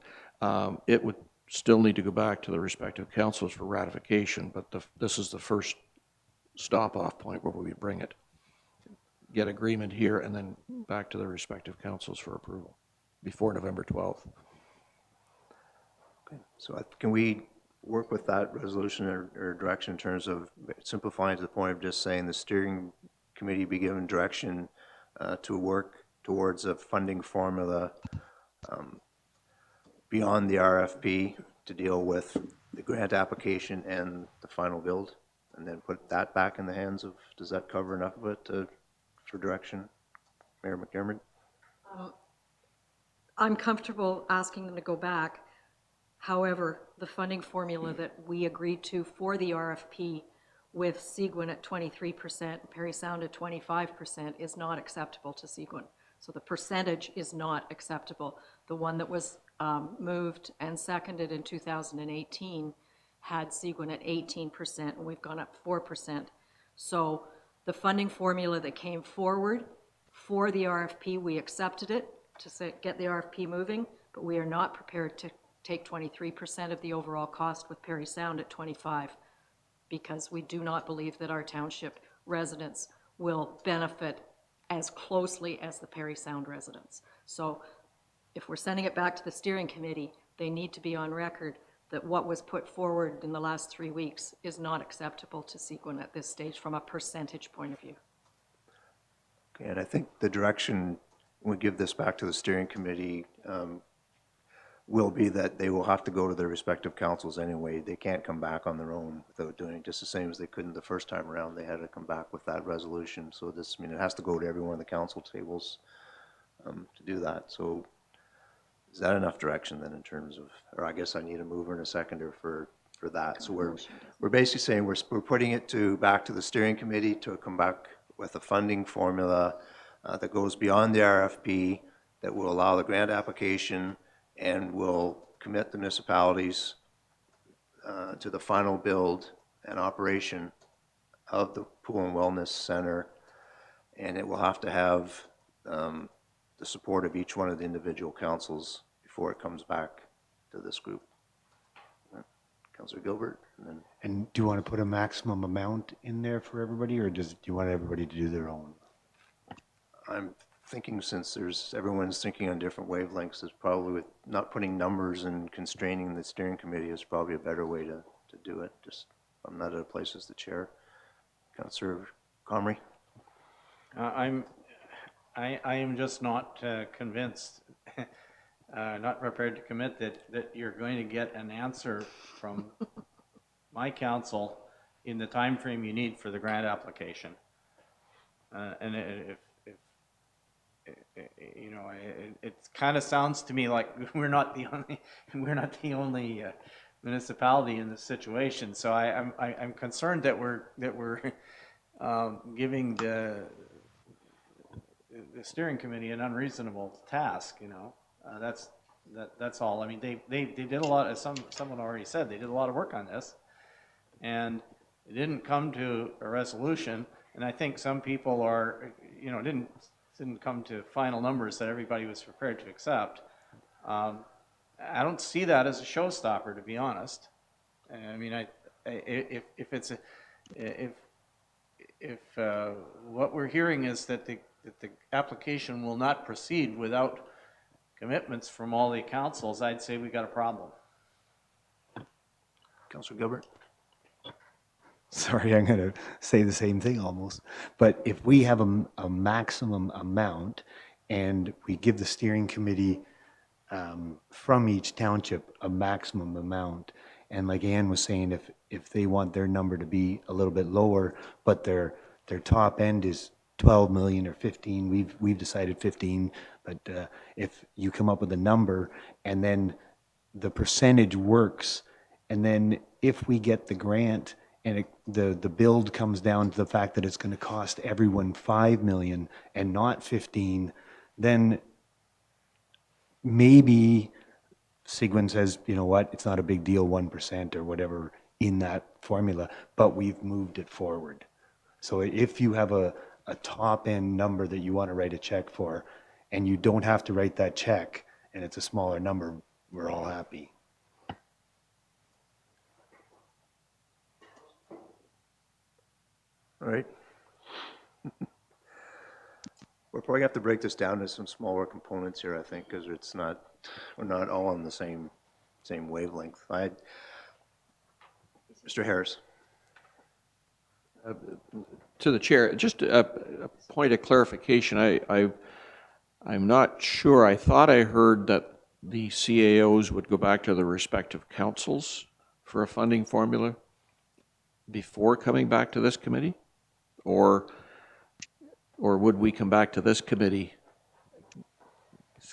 it would still need to go back to the respective councils for ratification. But this is the first stop-off point where we bring it, get agreement here, and then back to the respective councils for approval before November 12th. Okay, so can we work with that resolution or direction in terms of simplifying to the point of just saying the steering committee be given direction to work towards a funding formula beyond the RFP to deal with the grant application and the final build, and then put that back in the hands of, does that cover enough of it for direction? Mayor McDermott? I'm comfortable asking them to go back. However, the funding formula that we agreed to for the RFP with Seguin at 23%, Parry Sound at 25% is not acceptable to Seguin. So the percentage is not acceptable. The one that was moved and seconded in 2018 had Seguin at 18%, and we've gone up 4%. So the funding formula that came forward for the RFP, we accepted it to get the RFP moving, but we are not prepared to take 23% of the overall cost with Parry Sound at 25, because we do not believe that our township residents will benefit as closely as the Parry Sound residents. So if we're sending it back to the steering committee, they need to be on record that what was put forward in the last 3 weeks is not acceptable to Seguin at this stage from a percentage point of view. Okay, and I think the direction, when we give this back to the steering committee, will be that they will have to go to their respective councils anyway. They can't come back on their own without doing it, just the same as they couldn't the first time around. They had to come back with that resolution. So this, it has to go to every one of the council tables to do that. So is that enough direction then in terms of, or I guess I need a mover and a seconder for that. So we're basically saying we're putting it back to the steering committee to come back with a funding formula that goes beyond the RFP, that will allow the grant application and will commit the municipalities to the final build and operation of the Pool and Wellness Center, and it will have to have the support of each one of the individual councils before it comes back to this group. Councillor Gilbert? And do you want to put a maximum amount in there for everybody, or do you want everybody to do their own? I'm thinking, since everyone's thinking on different wavelengths, is probably with not putting numbers and constraining the steering committee is probably a better way to do it. Just, I'm not at a place as the chair. Councillor Comrie? I am just not convinced, not prepared to commit that you're going to get an answer from my council in the time frame you need for the grant application. And if it kind of sounds to me like we're not the only municipality in this situation. So I'm concerned that we're giving the steering committee an unreasonable task. That's all. I mean, they did a lot, as someone already said, they did a lot of work on this, and it didn't come to a resolution. And I think some people are, didn't come to final numbers that everybody was prepared to accept. I don't see that as a showstopper, to be honest. I mean, if what we're hearing is that the application will not proceed without commitments from all the councils, I'd say we got a problem. Councillor Gilbert? sorry, I'm going to say the same thing almost. But if we have a maximum amount and we give the steering committee from each township a maximum amount, and like Ann was saying, if they want their number to be a little bit lower, but their top end is 12 million or 15, we've decided 15, but if you come up with a number and then the percentage works, and then if we get the grant and the build comes down to the fact that it's going to cost everyone 5 million and not 15, then maybe Sigwin says, you know what, it's not a big deal, 1% or whatever in that formula, but we've moved it forward. So if you have a top end number that you want to write a check for, and you don't have to write that check, and it's a smaller number, we're all happy. All right. We're probably have to break this down to some smaller components here, I think, because we're not all on the same wavelength. Mr. Harris. To the chair, just a point of clarification. I'm not sure. I thought I heard that the CAOs would go back to the respective councils for a funding formula before coming back to this committee? Or would we come back to this committee,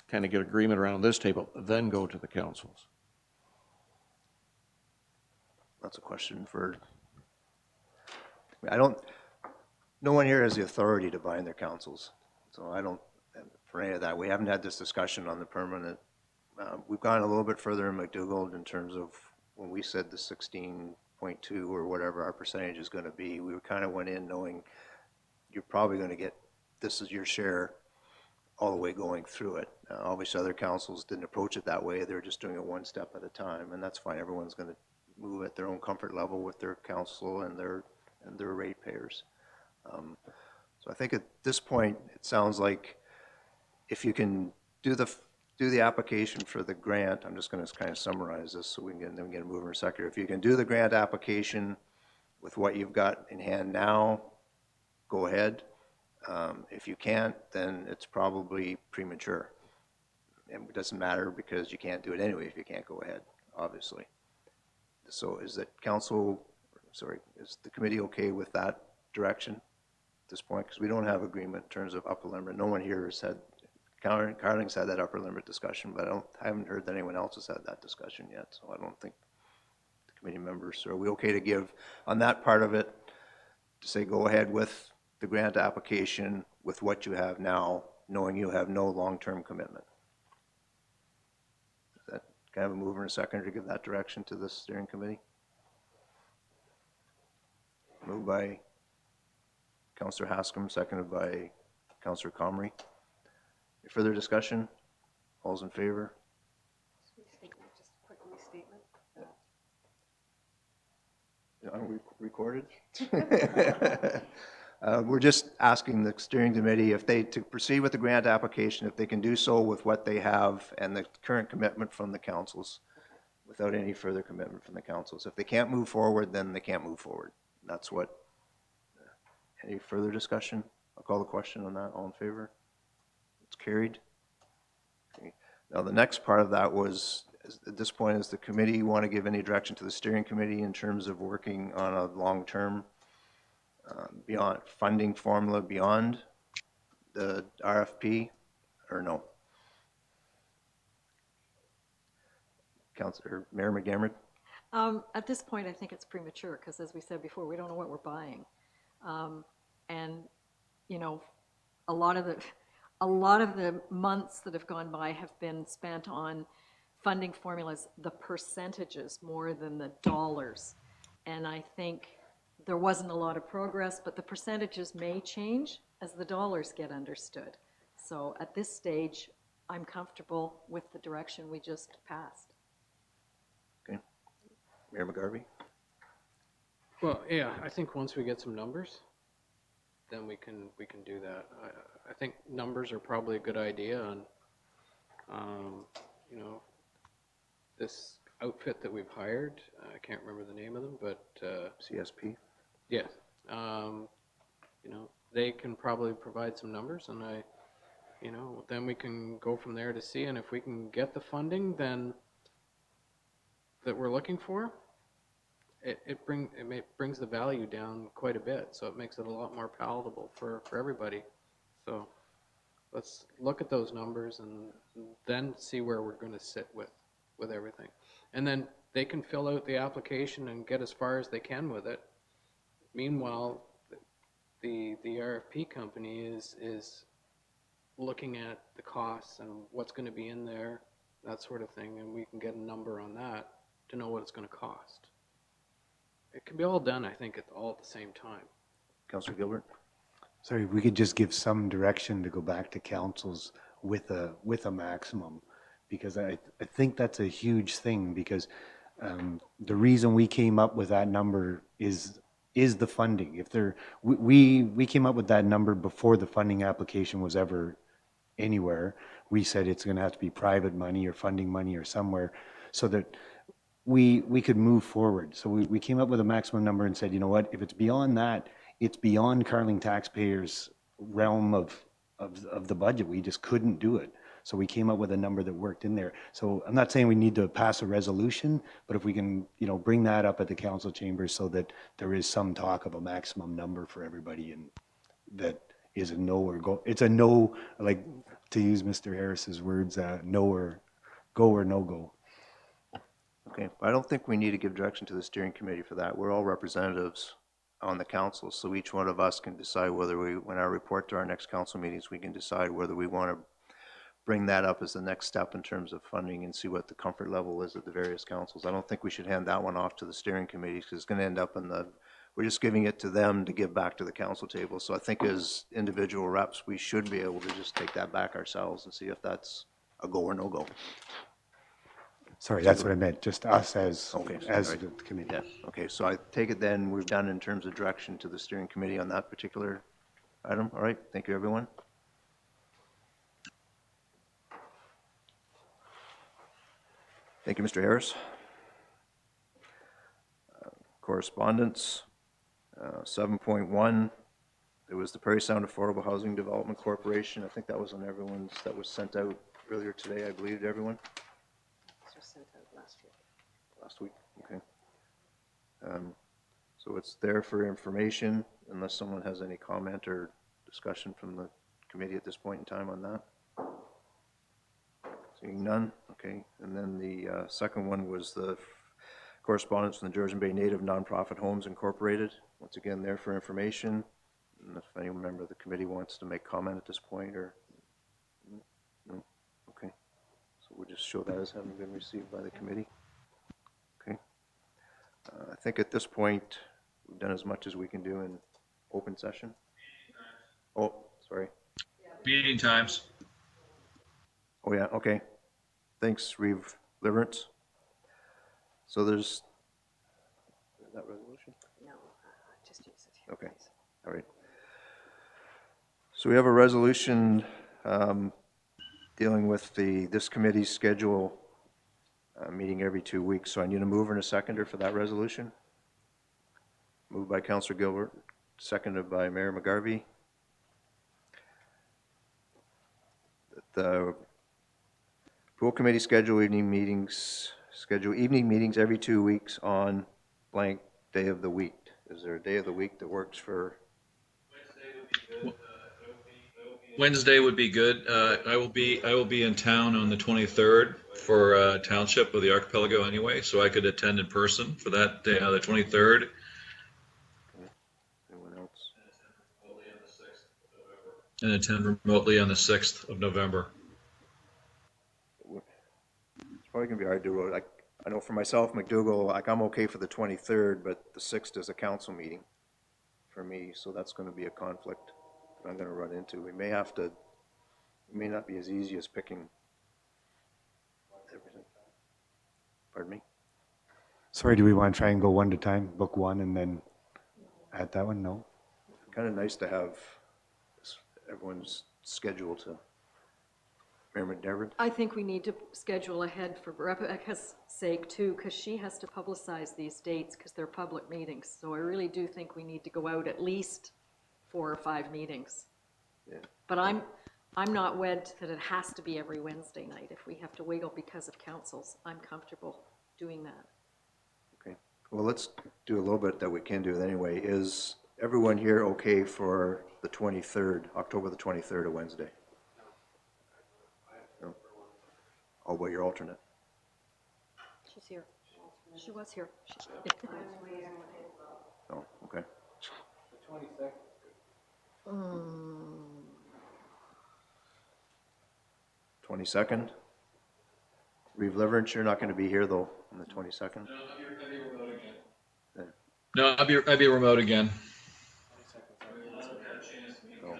kind of get agreement around this table, then go to the councils? That's a question for, no one here has the authority to bind their councils. So I don't, for any of that, we haven't had this discussion on the permanent. We've gone a little bit further in McDougall in terms of when we said the 16.2 or whatever our percentage is going to be, we kind of went in knowing you're probably going to get, this is your share all the way going through it. Obviously other councils didn't approach it that way. They were just doing it one step at a time, and that's fine. Everyone's going to move at their own comfort level with their council and their ratepayers. So I think at this point, it sounds like if you can do the application for the grant, I'm just going to kind of summarize this so we can then get a mover and seconder. If you can do the grant application with what you've got in hand now, go ahead. If you can't, then it's probably premature. And it doesn't matter because you can't do it anyway if you can't go ahead, obviously. So is the committee okay with that direction at this point? Because we don't have agreement in terms of upper limit. No one here has had, Carling's had that upper limit discussion, but I haven't heard that anyone else has had that discussion yet. So I don't think the committee members, are we okay to give on that part of it, to say go ahead with the grant application with what you have now, knowing you have no long-term commitment? Is that kind of a mover and a seconder to give that direction to the steering committee? Moved by Councillor Haskam, seconded by Councillor Comrie. Any further discussion? All's in favor? Just a quick restatement. Are we recorded? We're just asking the steering committee if to proceed with the grant application, if they can do so with what they have and the current commitment from the councils without any further commitment from the councils. If they can't move forward, then they can't move forward. That's what, any further discussion? I'll call the question on that. All in favor? It's carried. Okay. Now the next part of that was, at this point, does the committee want to give any direction to the steering committee in terms of working on a long-term beyond funding formula beyond the RFP, or no? Councillor Mayor McDermott? At this point, I think it's premature because, as we said before, we don't know what we're buying. And, you know, a lot of the months that have gone by have been spent on funding formulas, the percentages more than the dollars. And I think there wasn't a lot of progress, but the percentages may change as the dollars get understood. So at this stage, I'm comfortable with the direction we just passed. Okay. Mayor McGarvey? Well, yeah, I think once we get some numbers, then we can do that. I think numbers are probably a good idea on, you know, this outfit that we've hired. I can't remember the name of them, but CSP? Yeah. You know, they can probably provide some numbers, and then we can go from there to see, and if we can get the funding then that we're looking for, it brings the value down quite a bit, so it makes it a lot more palatable for everybody. So let's look at those numbers and then see where we're going to sit with everything. And then they can fill out the application and get as far as they can with it. Meanwhile, the RFP company is looking at the costs and what's going to be in there, that sort of thing, and we can get a number on that to know what it's going to cost. It can be all done, I think, all at the same time. Councillor Gilbert? Sorry, if we could just give some direction to go back to councils with a maximum, because I think that's a huge thing, because the reason we came up with that number is the funding. If there, we came up with that number before the funding application was ever anywhere. We said it's going to have to be private money or funding money or somewhere, so that we could move forward. So we came up with a maximum number and said, you know what, if it's beyond that, it's beyond Carling taxpayers' realm of the budget. We just couldn't do it. So we came up with a number that worked in there. So I'm not saying we need to pass a resolution, but if we can, bring that up at the council chambers so that there is some talk of a maximum number for everybody, and that is a no or go. It's a no, like, to use Mr. Harris's words, no or go or no go. Okay, I don't think we need to give direction to the steering committee for that. We're all representatives on the council, so each one of us can decide whether when I report to our next council meetings, we can decide whether we want to bring that up as the next step in terms of funding and see what the comfort level is at the various councils. I don't think we should hand that one off to the steering committee, because it's going to end up we're just giving it to them to give back to the council table. So I think as individual reps, we should be able to just take that back ourselves and see if that's a go or no go. Sorry, that's what I meant, just us as Okay, the committee. Yeah, okay, so I take it then we've done in terms of direction to the steering committee on that particular item. All right, thank you, everyone. Thank you, Mr. Harris. Correspondence, 7.1, it was the Prairie Sound Affordable Housing Development Corporation. I think that was on that was sent out earlier today, I believe, to everyone. This was sent out last week. Last week, okay. So it's there for information, unless someone has any comment or discussion from the committee at this point in time on that. Seeing none, okay. And then the second one was the correspondence from the Georgian Bay Native Nonprofit Homes Incorporated. Once again, there for information. And if any member of the committee wants to make comment at this point, or no, okay. So we'll just show that as having been received by the committee. Okay. I think at this point, we've done as much as we can do in open session. Oh, sorry. Meeting times. Oh, yeah, okay. Thanks, Reeve Liverance. So is that resolution? No, just use it. Okay, all right. So we have a resolution dealing with this committee's schedule, meeting every 2 weeks. So I need a mover and a seconder for that resolution. Moved by Councillor Gilbert, seconded by Mayor McGarvey. The pool committee schedule evening meetings every 2 weeks on blank day of the week. Is there a day of the week that works for? Wednesday would be good. I will be in town on the 23rd for Township of the Archipelago anyway, so I could attend in person for that day, the 23rd. Anyone else? And attend remotely on the 6th of November. It's probably gonna be hard to, I know for myself, McDougall, I'm okay for the 23rd, but the 6th is a council meeting for me, so that's gonna be a conflict that I'm gonna run into. It may not be as easy as picking everything. Pardon me? Sorry, do we want to try and go one at a time, book one and then add that one? No? Kind of nice to have everyone's schedule to Mayor McDevitt? I think we need to schedule ahead for Rebecca's sake too, because she has to publicize these dates because they're public meetings. So I really do think we need to go out at least 4 or 5 meetings. Yeah. But I'm not wed that it has to be every Wednesday night. If we have to wiggle because of councils, I'm comfortable doing that. Okay, well, let's do a little bit that we can do anyway. Is everyone here okay for the 23rd, October the 23rd, a Wednesday? No? How about your alternate? She's here. She was here. Oh, okay. 22nd? Reeve Leverage, you're not going to be here though on the 22nd? No, I'd be remote again. No.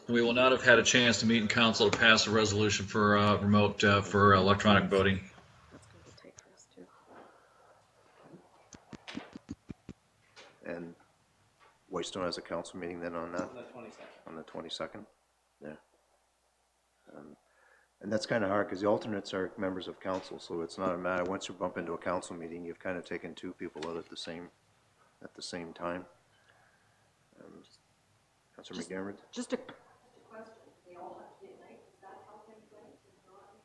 We will not have had a chance to meet in council to pass a resolution for remote for electronic voting. That's going to be tight for us too. And Whitestone has a council meeting then on that? On the 22nd. Yeah. And that's kind of hard because the alternates are members of council, so it's not a matter, once you bump into a council meeting, you've kind of taken 2 people out at the same time. Councilor McDermott? Just a question. They all have to be at night. Does that help anybody to not?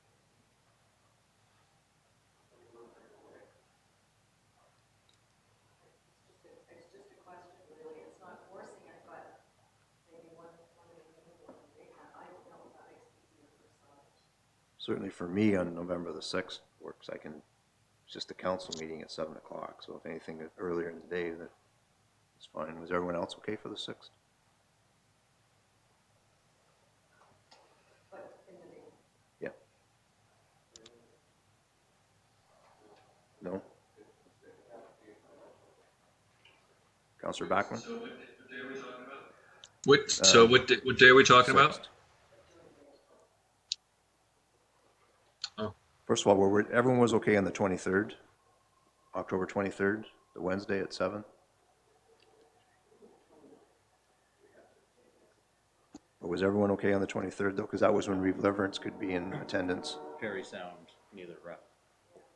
It's just a question, really. It's not forcing it, but maybe one of the they have. I don't know if that makes it easier for some. Certainly for me on November the 6th works. It's just a council meeting at 7 o'clock, so if anything earlier in the day, that's fine. Was everyone else okay for the 6th? Yeah. No? Councilor Backman? What day are we talking about? 6th. Oh. First of all, everyone was okay on the 23rd, October 23rd, the Wednesday at 7? But was everyone okay on the 23rd though? Because that was when Reeve Leverance could be in attendance. Perry Sound, neither rep.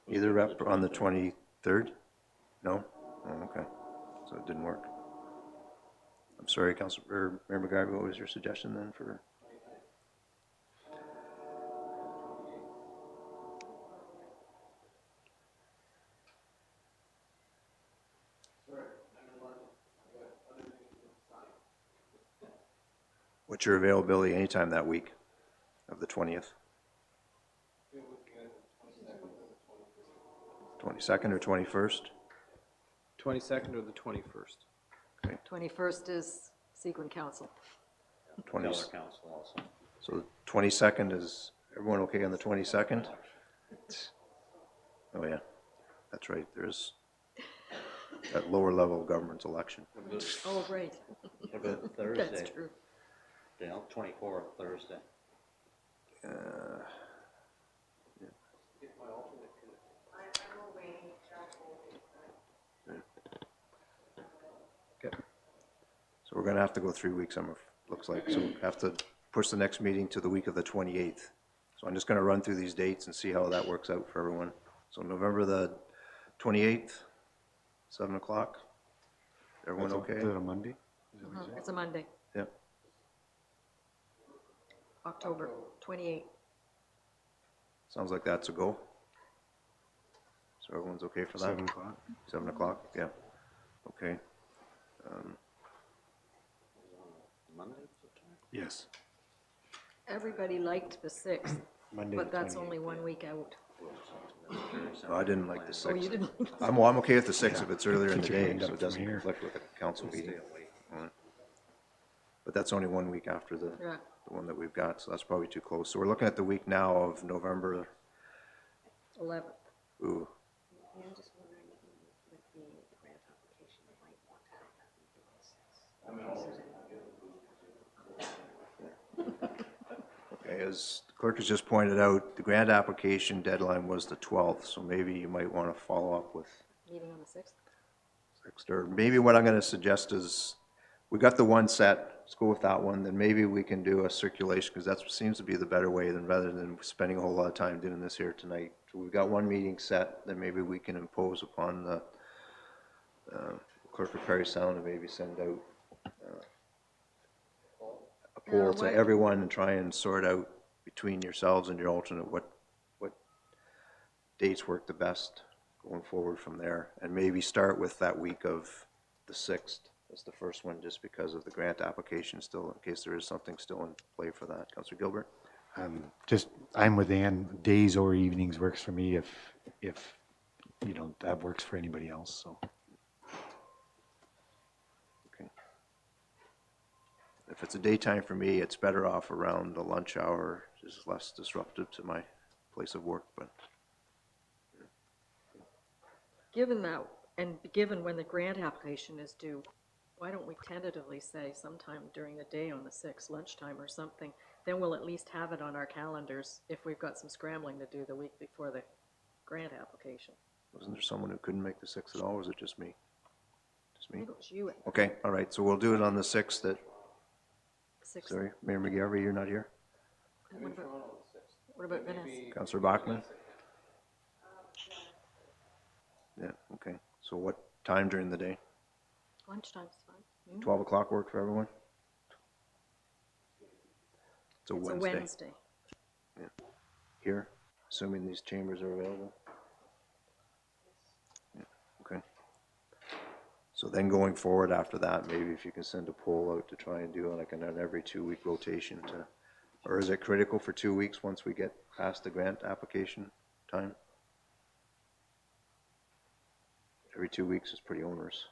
Either rep on the 23rd? No? Oh, okay. So it didn't work. I'm sorry, Councilor, Mayor McGarvey, what was your suggestion then for? What's your availability anytime that week of the 20th? 22nd or 21st? 22nd or the 21st? 21st is Sequent Council. 20. Council also. So 22nd is, everyone okay on the 22nd? Oh yeah, that's right, there's that lower level of government election. Oh, right. What about Thursday? That's true. Dale, 24th, Thursday. Okay. So we're gonna have to go 3 weeks, looks like, so we have to push the next meeting to the week of the 28th. So I'm just gonna run through these dates and see how that works out for everyone. So November the 28th, 7 o'clock. Everyone okay? Is that a Monday? Is that what you said? It's a Monday, Yep. October 28th. Sounds like that's a go. So everyone's okay for that? 7 o'clock? 7 o'clock, yeah. Okay. Monday? Yes. Everybody liked the 6th, Monday but the that's 28th. only 1 week out. No, I didn't like the 6th. Oh, you didn't? I'm okay with the 6th if it's earlier in the Keep your day, hand so up it doesn't from here. conflict with a council meeting. But that's only 1 week after the Yeah. one that we've got, so that's probably too close. So we're looking at the week now of November, 11th. ooh, I'm just wondering with the grant application, they might want to have that meeting on the 6th. okay, as the clerk has just pointed out, the grant application deadline was the 12th, so maybe you might want to follow up with Meeting on the 6th? 6th, or maybe what I'm going to suggest is, we got the one set let's go with that one, then maybe we can do a circulation, because that seems to be the better way than rather than spending a whole lot of time doing this here tonight. So we've got one meeting set, then maybe we can impose upon the clerk of Perry Sound and maybe send out a poll to everyone and try and sort out between yourselves and your alternate what dates work the best going forward from there. And maybe start with that week of the 6th as the first one, just because of the grant application still, in case there is something still in play for that. Councillor Gilbert? I'm with Ann, days or evenings works for me if, that works for anybody else, so. Okay. If it's a daytime for me, it's better off around the lunch hour, it's less disruptive to my place of work, but. Given that, and given when the grant application is due, why don't we tentatively say sometime during the day on the 6th, lunchtime or something? Then we'll at least have it on our calendars if we've got some scrambling to do the week before the grant application. Wasn't there someone who couldn't make the 6th at all, or was it just me? Just I me? think it was you at Okay, all right, so we'll do it on the 6th at, 6th. sorry, Mayor McGarvey, you're not here? What about Vanessa? Councillor Bachman? Yeah, okay. So what time during the day? Lunchtime's fine. Noon? 12 o'clock work for everyone? It's a It's a Wednesday. Wednesday. Here, assuming these chambers are available? Yeah, okay. So then going forward after that, maybe if you can send a poll out to try and do like an every 2-week rotation to, or is it critical for 2 weeks once we get past the grant application time? Every 2 weeks is pretty onerous.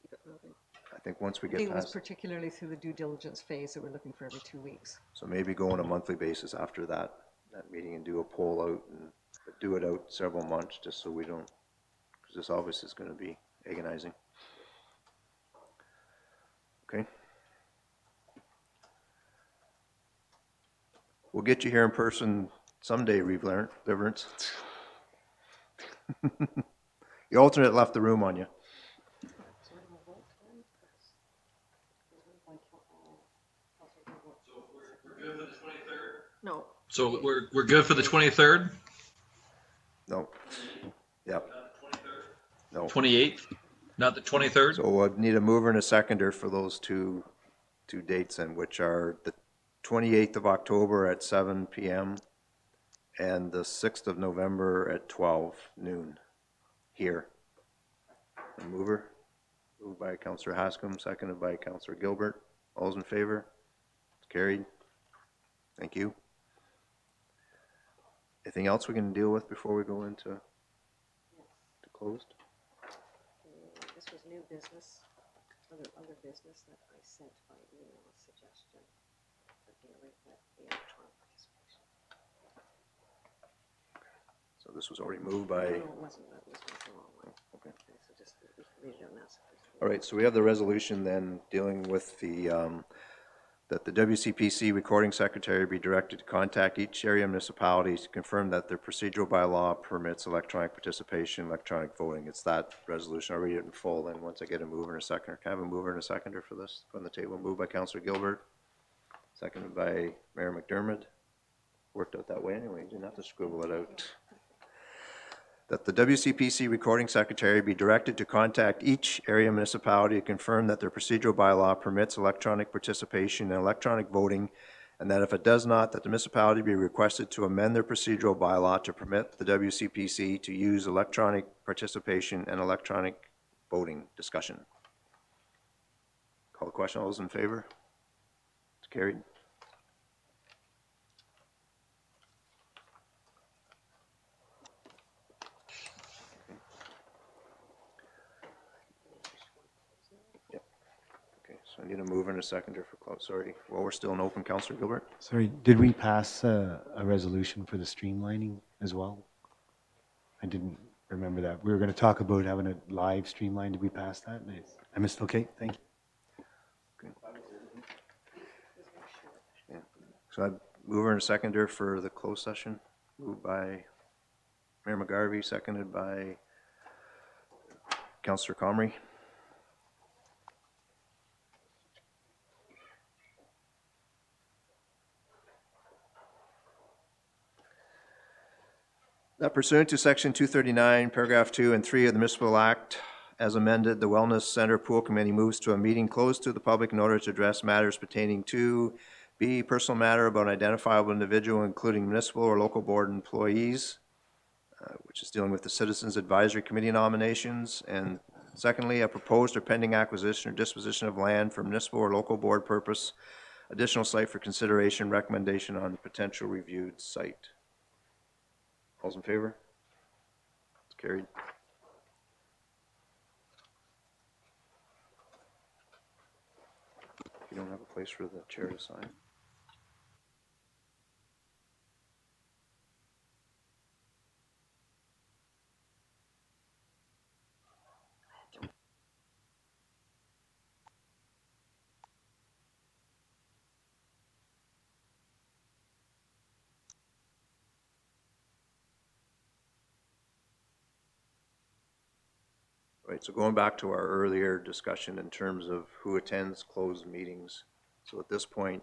Keep it moving. I think once we I get think it was past, particularly through the due diligence phase that we're looking for every 2 weeks. so maybe go on a monthly basis after that meeting and do a poll out and do it out several months just so we don't, because this obviously is going to be agonizing. Okay. We'll get you here in person someday, Reverence. The alternate left the room on you. No, So we're good for the 23rd, No. Yep. No. 28th, not the 23rd? So we'll need a mover and a seconder for those two dates, and which are the 28th of October at 7 p.m. and the 6th of November at 12 noon here. A mover, moved by Councillor Haskam, seconded by Councillor Gilbert. All those in favor? It's carried. Thank you. Anything else we can deal with before we go into closed? This was new business, other business that I sent by email, a suggestion for dealing with the electronic participation. So this was already moved by, No, it wasn't, that was the wrong one. okay. So just read it on that. All right, so we have the resolution then dealing with the, that the WCPC recording secretary be directed to contact each area municipality to confirm that their procedural bylaw permits electronic participation, electronic voting. It's that resolution. I'll read it in full then once I get a mover and a seconder. Can I have a mover and a seconder for this on the table? Moved by Councillor Gilbert, seconded by Mayor McDermott. Worked out that way anyway, you didn't have to scribble it out. That the WCPC recording secretary be directed to contact each area municipality to confirm that their procedural bylaw permits electronic participation and electronic voting, and that if it does not, that the municipality be requested to amend their procedural bylaw to permit the WCPC to use electronic participation and electronic voting. Discussion. Call the question. All those in favor? It's carried. So I need a mover and a seconder for close. Sorry. Well, we're still in open. Councillor Gilbert? Sorry, did we pass a resolution for the streamlining as well? I didn't remember that. We were going to talk about having a live streamline. Did we pass that? I missed, okay, thank you. Okay. Yeah. So I mover and a seconder for the closed session. Moved by Mayor McGarvey, seconded by Councillor Comrie. That pursuant to Section 239, Paragraph 2 and 3 of the Municipal Act, as amended, the Wellness Center Pool Committee moves to a meeting closed to the public in order to address matters pertaining to B, personal matter about an identifiable individual, including municipal or local board employees, which is dealing with the Citizens Advisory Committee nominations, and secondly, a proposed or pending acquisition or disposition of land for municipal or local board purpose, additional site for consideration, recommendation on potential reviewed site. All's in favor? It's carried. If you don't have a place for the chair to sign. Right, so going back to our earlier discussion in terms of who attends closed meetings. So at this point,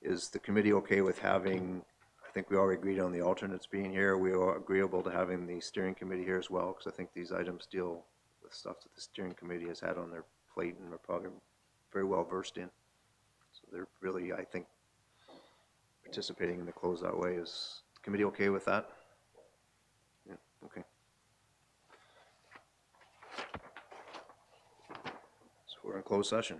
is the committee okay with having, I think we already agreed on the alternates being here. We are agreeable to having the steering committee here as well, because I think these items deal with stuff that the steering committee has had on their plate and are probably very well versed in. So they're really, I think, participating in the close that way. Is the committee okay with that? Yeah, okay. So we're in closed session.